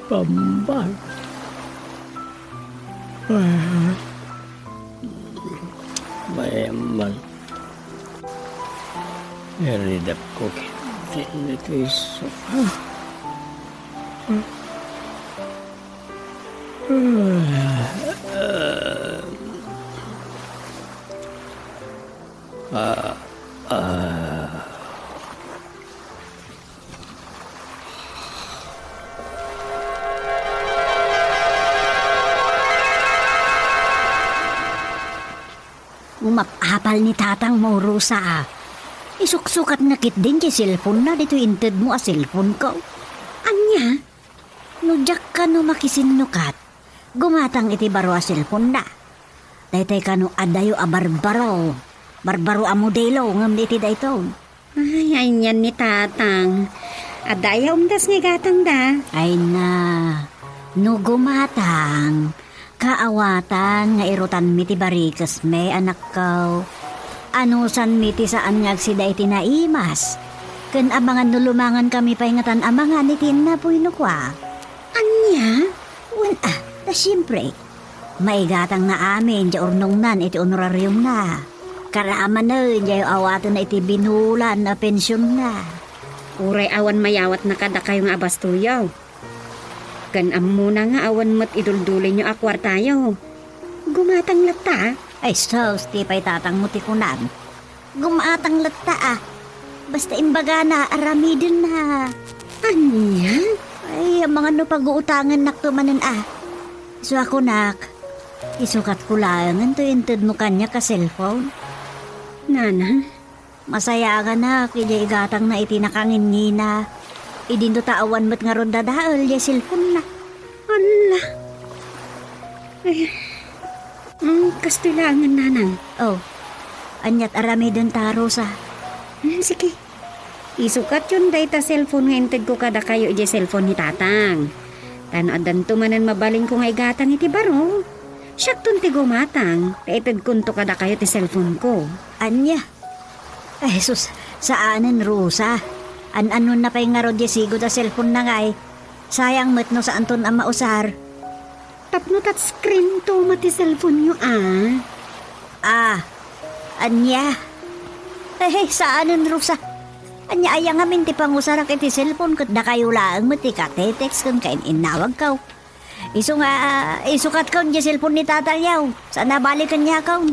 Speaker 1: Pambang. Mayaman. Eridap ko kinito iso.
Speaker 6: Umapapal ni tatang mo, Rosa. Isuksukat na kit din kay cellphone na. Dito inted mo a cellphone ko. Anya? Nujak ka no makisinukat. Gumatang iti baro a cellphone na. Daytay ka no adayo a barbaro. Barbaro a modelo. Ngam iti dayto.
Speaker 8: Ay, yan ni tatang. Adaya umdas nga gatang da.
Speaker 6: Ay na. No gumatang. Kaawatan nga irutan mi ti barikas may anak ko. Anusan mi ti saan nga agsida iti naimas. Ken abangan nulumangan kami paingatan amangan iti na puino kwa.
Speaker 8: Anya?
Speaker 6: Ta siyempre. Maigatang na amin di urnong nan iti honoraryum na. Karaaman na di awatan na iti binulan na pensyon na.
Speaker 8: Uray awan mayawat na kada kayo nga abastuyaw. Ganam muna nga awan mat iduldulin nyo akwar tayo. Gumatang lata.
Speaker 6: Ay sos, ti pa'y tatang mo ti kunan. Gumatang lata Basta imbaga na, aramidin na.
Speaker 8: Anya?
Speaker 6: Ay, ang mga no pag-uutangan nak tumanan So ako nak, isukat ko lang ang tuyintid mo kanya ka cellphone.
Speaker 8: Nana?
Speaker 6: Masaya ka na, kaya igatang na itinakangin na. Idin do taawan mo't nga ron dadaal, ya cellphone na.
Speaker 8: Ala. Ay, kastilangan nanang.
Speaker 6: Oh, anyat aramidin ta, Rosa.
Speaker 8: Sige. Isukat yun day ta cellphone nga inted ko kada kayo iti cellphone ni tatang. Tanoadan tumanan mabaling ko nga igatang iti baro. Siyak tun ti gumatang. Kaited kunto kada kayo ti cellphone ko.
Speaker 6: Anya? Ay, sus, saanan, Rosa? An-anon na pa'y nga rodya sigo ta cellphone na ngay. Sayang met no sa anton ang mausar.
Speaker 8: Tapno tat screen to mati cellphone nyo
Speaker 6: Anya? Hey, saanan, Rosa? Anya ayang amin ti pangusarak iti cellphone kat da kayo lang mati ka text kan kain inawag kaw. Isukat kaw niya cellphone ni tatayaw. Sana balikan niya kaw.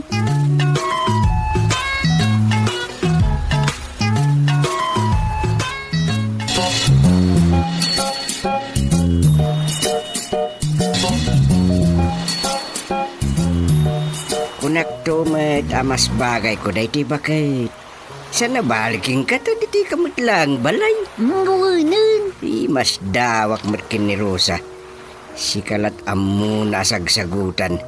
Speaker 4: Kunak tumat amas bagay ko na iti bakit. Sana balikin ka to diti kamot lang balay.
Speaker 6: Ngunan.
Speaker 4: Mas dawak matkin ni Rosa. Sikalat amu nasagsagutan.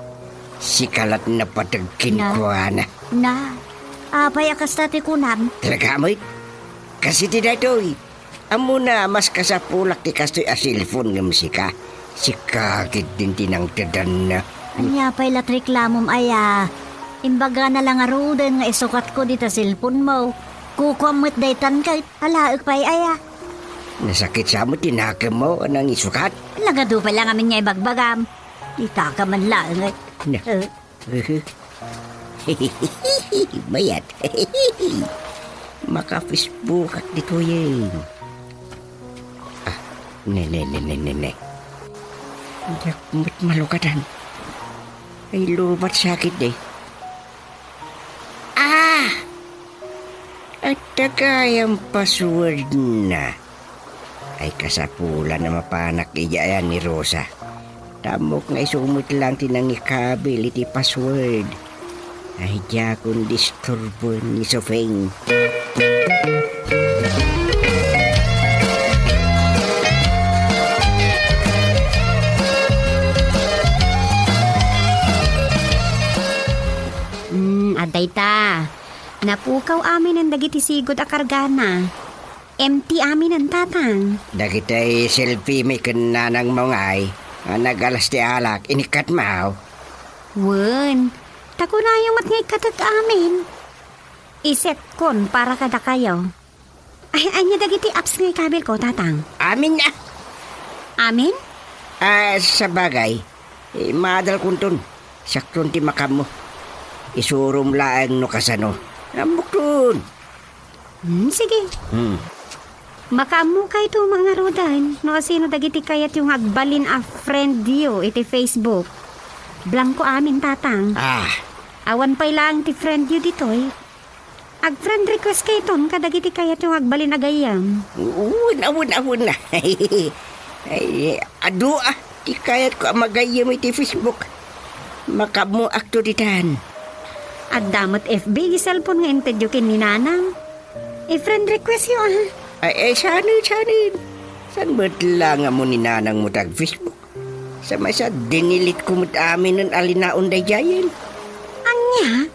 Speaker 4: Sikalat na patagkin ko na.
Speaker 6: Apay akas tati kunam.
Speaker 4: Talaga mo kasi ti daytoy. Amu na mas kasapulak ti kastoy a cellphone ng musika. Sikakit din tinang tadan na.
Speaker 6: Anya pa'y latreklamom imbaga na lang arudan nga isukat ko dita cellphone mo. Kukwamot daytan kahit halaag pa'y
Speaker 4: Nasakit sa mo tinakam mo anang isukat.
Speaker 6: Lagado pa lang amin nga ibagbagam. Dita ka man lang.
Speaker 4: Bayat. Maka-Facebook at dito yan. Ne. Yak mo't malukatan. Ay lubat sakit eh. At tagayang password na. Ay kasapulan na mapanak iyayan ni Rosa. Tamok nga isumot lang tinang ikabil iti password. Ay diya kung disturbo ni Sofeng.
Speaker 8: Aday ta. Napukaw amin ang dagiti sigod a kargana. Empty amin ang tatang.
Speaker 4: Dagitay selfie may kananang mongay. Nagalas ti alak, inikat mao.
Speaker 8: Wen, tako na yung matngay katag amin. Iset kon para kada kayo. Ay, anya dagiti apps ngay kabil ko, tatang.
Speaker 4: Amin na.
Speaker 8: Amin?
Speaker 4: Sa bagay, madal kuntun. Sakton ti makam mo. Isurum laang no kasano. Ambukton.
Speaker 8: Sige. Makamu kay to mga rodan. No sino dagiti kayat yung agbalin a friend dio iti Facebook. Blanco amin, tatang. Awan pa'y lang ti friend dio ditoy. Ag friend request kay ton kadagiti kayat yung agbalin agayam.
Speaker 4: Awun na. Ay, ado ti kayat ko magayam iti Facebook. Makamu akto ditan.
Speaker 8: Ag damot FB, cellphone nga intedyokin ni nanang. I-friend request yun,
Speaker 4: Ay, sanin. San ba't lang mo ni nanang mo tag Facebook? Sa masa, dinilit ko mo't amin ng alinaon day jayan.
Speaker 8: Anya?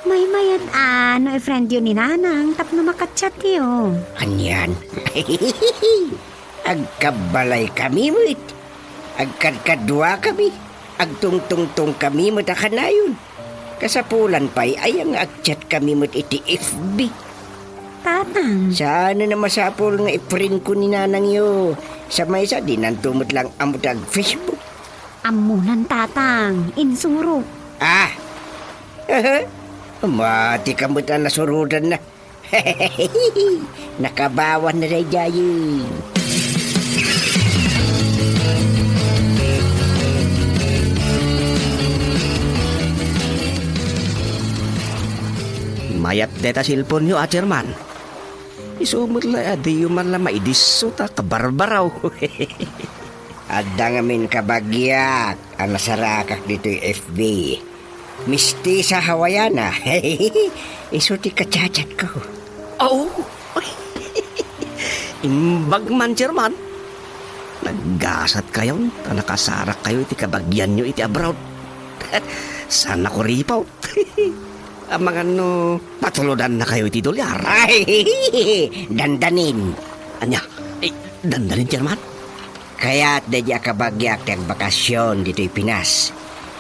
Speaker 8: May mayat ano i-friend yun ni nanang, tapno makachat yun.
Speaker 4: Anyan. Agkabalay kami mo't. Agkadkadwa kami. Agtungtungtong kami mo't akanayon. Kasapulan pa'y ayang agchat kami mo't iti FB.
Speaker 8: Tatang.
Speaker 4: Sana na masapol nga i-print ko ni nanang yo. Sa may sa dinantumot lang amutag Facebook.
Speaker 8: Amunan, tatang. Insuro.
Speaker 4: Mati ka mo't ang nasurudan na. Nakabawan na rin jayin.
Speaker 2: Mayat deta silpon nyo, Chairman. Isumot la, di man la maidiso ta, kabarbaraw.
Speaker 4: Adda ngamin kabagyak ang nasarakak dito'y FB. Misti sa Hawaiana. Iso ti kacachat ko.
Speaker 2: Oh! Imbag man, Chairman. Naggasat kayo, nakasarak kayo iti kabagyan nyo iti abroad. Sana ko ripaw. Ang mga patuludan na kayo iti dolyar.
Speaker 4: Ay, dandanin.
Speaker 2: Anya, dandanin, Chairman.
Speaker 4: Kaya't dadya kabagyak tag bakasyon dito'y Pinas.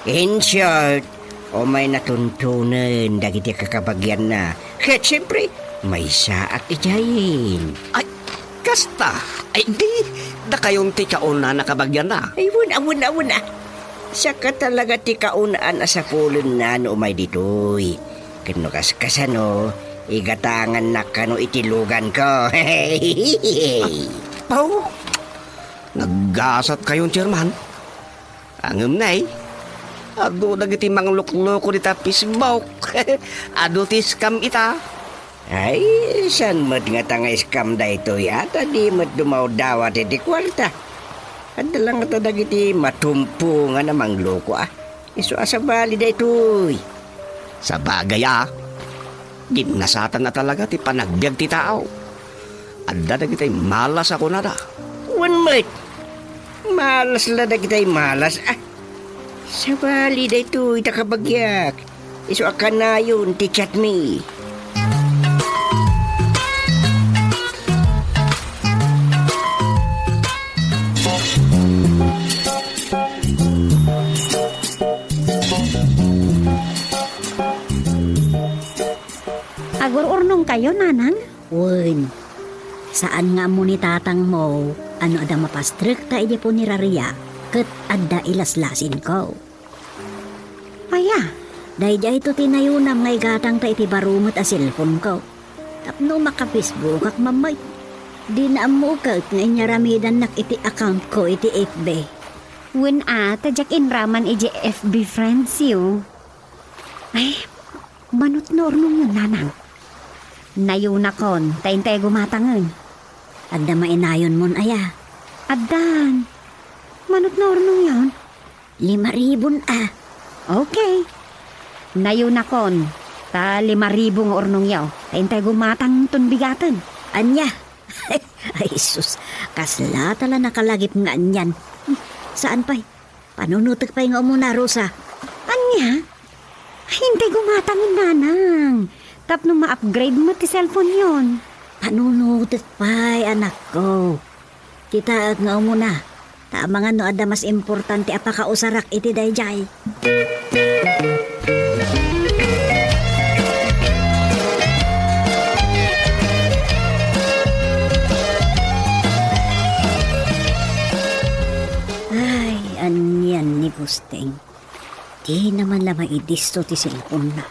Speaker 4: In short, o may natuntunan dagiti kakabagyan na. Kaya siyempre, may saak ijayin.
Speaker 2: Ay, kasta. Ay, di. Da kayong tikauna nakabagyan na.
Speaker 4: Ay, wuna. Saka talaga ti kaunaan sa pulon na no may ditoy. Kano kasano, igatangan na kano itilugan ko.
Speaker 2: Pau, naggasat kayong Chairman. Angem na ado dagiti mga lukloko di tapis bawk. Ado ti scam ita.
Speaker 4: Ay, san mat nga tanga scam da ito yata di mat dumaw dawat iti kwarta. Ada lang ito dagiti matumpo nga namang loko Iso asabali da ito'y.
Speaker 2: Sa bagay ginasatan na talaga ti panagbiag ti tao. Adda dagiti malas ako na da.
Speaker 4: One mate. Malas la dagiti malas Sabali da ito'y takabagyak. Iso akanayon ti chat me.
Speaker 8: Agururnong kayo, nanang?
Speaker 6: Uy, saan nga mo ni tatang mo, ano ada mapastrik ta iti po ni Raria, kat adda ilaslasin ko.
Speaker 8: Aya,
Speaker 6: Dahil ito tinayunam nga igatang ta iti barumot a cellphone ko. Tapno maka-Facebook ak mamay. Di na mo kat nga inyaramidan nak iti account ko iti FB.
Speaker 8: when tajak inraman iji FB friends you. Ay, manut no ornong yun, nanang.
Speaker 6: Nayunakon, taintay gumatangan. Adda mainayon mon aya.
Speaker 8: Adan, manot na ornong yan?
Speaker 6: 5,000 ah.
Speaker 8: Okay. Nayunakon, ta 5,000 nga ornong yaw. Taintay gumatang ton bigatan.
Speaker 6: Anya. Ay sus, kasla tala nakalagip nga anyan. Saan pa'y? Panunutok pa'y nga muna, Rosa.
Speaker 8: Anya? Hintay gumatangin nanang. Tap nung ma-upgrade mo ti cellphone yon.
Speaker 6: Panunutok pa'y, anak ko. Kita nga muna. Tama nga no, ada mas importante apakausarak iti dayjay. Ay, anyan ni Gusteng. Di naman lamang idisto ti silpon na.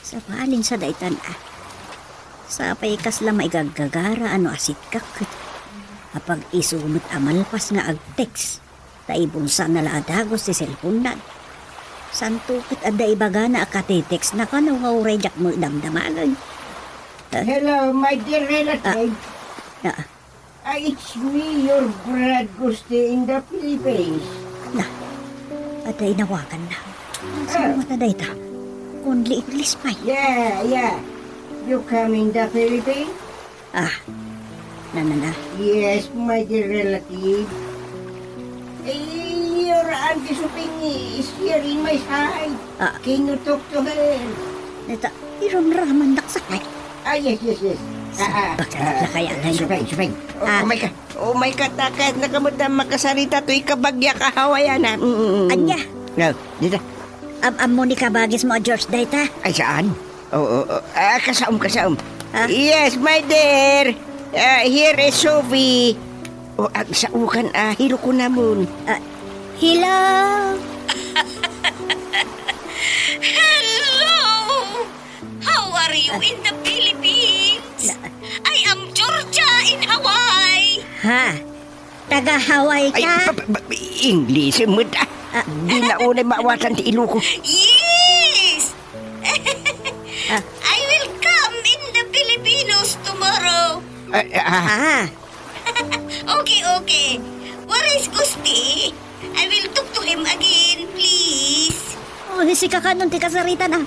Speaker 6: Sa balin sa daytan ah. Sa paikas lang maigagagara ano asit kakit. Kapag isumot amalpas nga ag-text, taibunsa na laadagos ti cellphone na. Santukit ada ibaga na akatitext na kanawaw rejak mo damdamagan.
Speaker 4: Hello, my dear relative.
Speaker 6: Na,
Speaker 4: It's me, your Brad Gusti in the Philippines.
Speaker 6: ada inawagan na. Saan mo taday ta? Kung liit-lis pa.
Speaker 4: Yeah. You come in the Philippines?
Speaker 6: Ah, na.
Speaker 4: Yes, my dear relative. Your Auntie Suping is here in my side.
Speaker 6: Ah.
Speaker 4: Can you talk to her?
Speaker 6: Neta, iramraman naksakay.
Speaker 4: Yes.
Speaker 6: Bakit na kaya na yun?
Speaker 4: Suping.
Speaker 6: Ah.
Speaker 4: Oh my God, nakamudang makasarita to ikabagya kahawayan na.
Speaker 6: Anya,
Speaker 4: No, dito.
Speaker 6: am ni kabagis mo, George, dayta?
Speaker 4: Ay, saan? Kasaom.
Speaker 6: Ah?
Speaker 4: Yes, my dear. Here is Sophie. Saukan, hilo ko namun.
Speaker 6: Hello?
Speaker 3: Hello! How are you in the Philippines? I am Georgia in Hawaii.
Speaker 6: Ha? Taga-Hawaii
Speaker 4: Ay,
Speaker 6: ka?
Speaker 4: English, muda. Di na unay maawasan ti ilo ko.
Speaker 3: Yes! I will come in the Filipinos tomorrow. Okay. Where is Gusti? I will talk to him again, please.
Speaker 6: Oh, hisika ka nun, tika sarita na.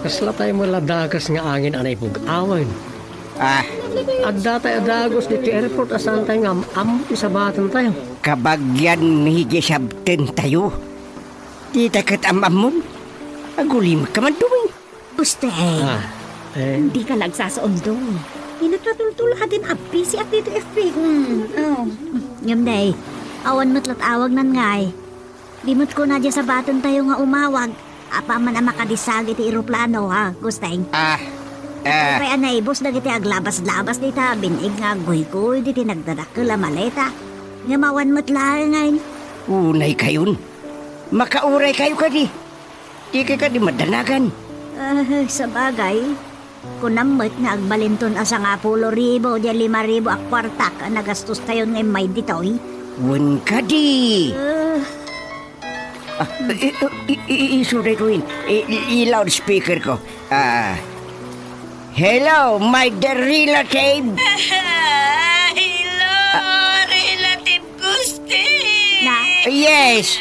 Speaker 1: Kasla tayo maladagas nga angin anay pug-awan. At datay adagos dito airport asan tayo nga isabatan tayo.
Speaker 4: Kabagyan higisabten tayo. Di takat amamon. Agulim ka man duwing.
Speaker 6: Gusto
Speaker 8: Hindi ka lagsasaon doon. Inatratultula ka din api si at dito FB.
Speaker 6: Oh. Yamday, awan mo't latawag nan ngay. Limot ko na dyan sa baton tayo nga umawag. Apa man ang makadisag iti aeroplano ha, Gusteng. Kaya naibos na giti aglabas-labas dito. Binig nga guy-guy diti nagdadakil maleta. Ngamawan mo't lang ngay.
Speaker 4: Unay kayon. Makauray kayo ka di. Di ka di madanagan.
Speaker 6: Sa bagay, kunamot nga agbalinton asa nga 10,000 di 5,000 akwartak ang nagastos tayo ngay may ditoy.
Speaker 4: Wan ka di. Isuray ko yun. I-loudspeaker ko. Hello, my dear relative.
Speaker 3: Hello, relative Gusti.
Speaker 6: Na?
Speaker 4: Yes.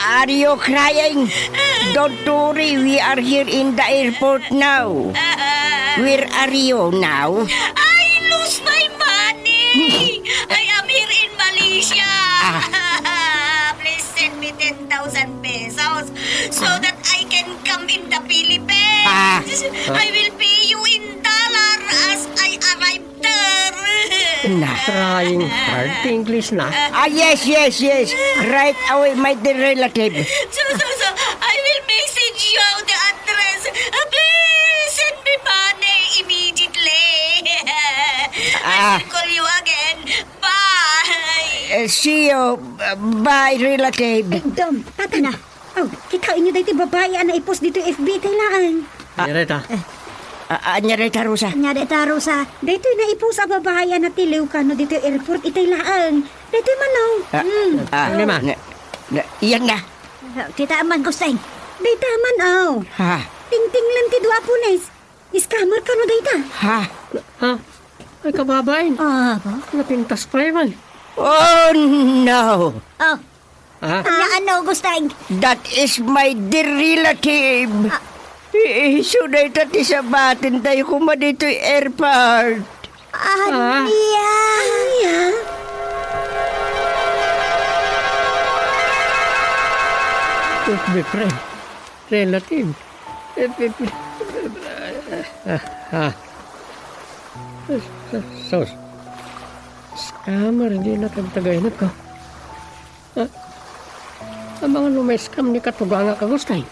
Speaker 4: Are you crying? Don't worry, we are here in the airport now. Where are you now?
Speaker 3: I lose my money. I am here in Malaysia. Please send me 10,000 pesos so that I can come in the Philippines. I will pay you in dollar as I arrive there.
Speaker 1: Trying hard English na.
Speaker 4: Yes. Right away, my dear relative.
Speaker 3: So, I will message you the address. Please send me money immediately. I will call you again. Bye.
Speaker 4: See you. Bye, relative.
Speaker 8: Dom, tata na. Oh, kikain niyo dito babae na ipos dito FB taylaan.
Speaker 1: Direta.
Speaker 4: Anya rin tarusa.
Speaker 8: Nya de taro sa daytoy na ipo sa babayan na tiliw kano dito airport itay laang. Daytoy manaw.
Speaker 1: Lima.
Speaker 4: Iyan na.
Speaker 6: Tita man gusteng.
Speaker 8: Dayta man aw.
Speaker 4: Ha?
Speaker 8: Tingting lang ti dua punes. Scammer kano dayta.
Speaker 4: Ha?
Speaker 1: Ha? Ay, kababain.
Speaker 6: Ah, ba?
Speaker 1: Napintas pa yaman.
Speaker 4: Oh, no.
Speaker 6: Oh,
Speaker 1: Ha?
Speaker 6: anya ano gusteng?
Speaker 4: That is my dear relative. Sunay tati sa batin tayo kuma dito airport.
Speaker 6: Anya.
Speaker 1: My friend. Relative. So, scammer, hindi nakagtagay na ko. Ang mga lumay-scam ni katuga nga kagustay.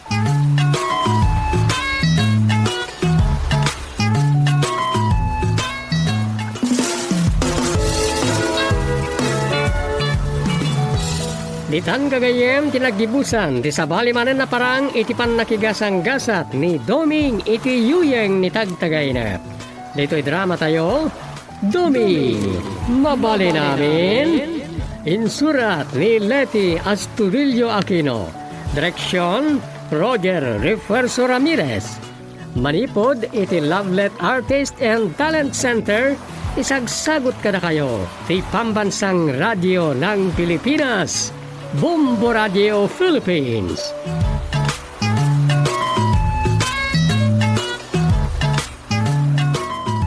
Speaker 1: Ditan kagayem tinagibusan ti sabali manen na parang itipan nakigasang gasat ni Doming iti yuyeng ni tagtagay na. Dito'y drama tayo, Doming, mabali namin. Insurat ni Leti Astudillo Aquino. Direksyon, Roger Refuerzo Ramirez. Manipod iti Lovelet Artist and Talent Center. Isagsagot kada kayo ti Pambansang Radio ng Pilipinas. Bombo Radio Philippines.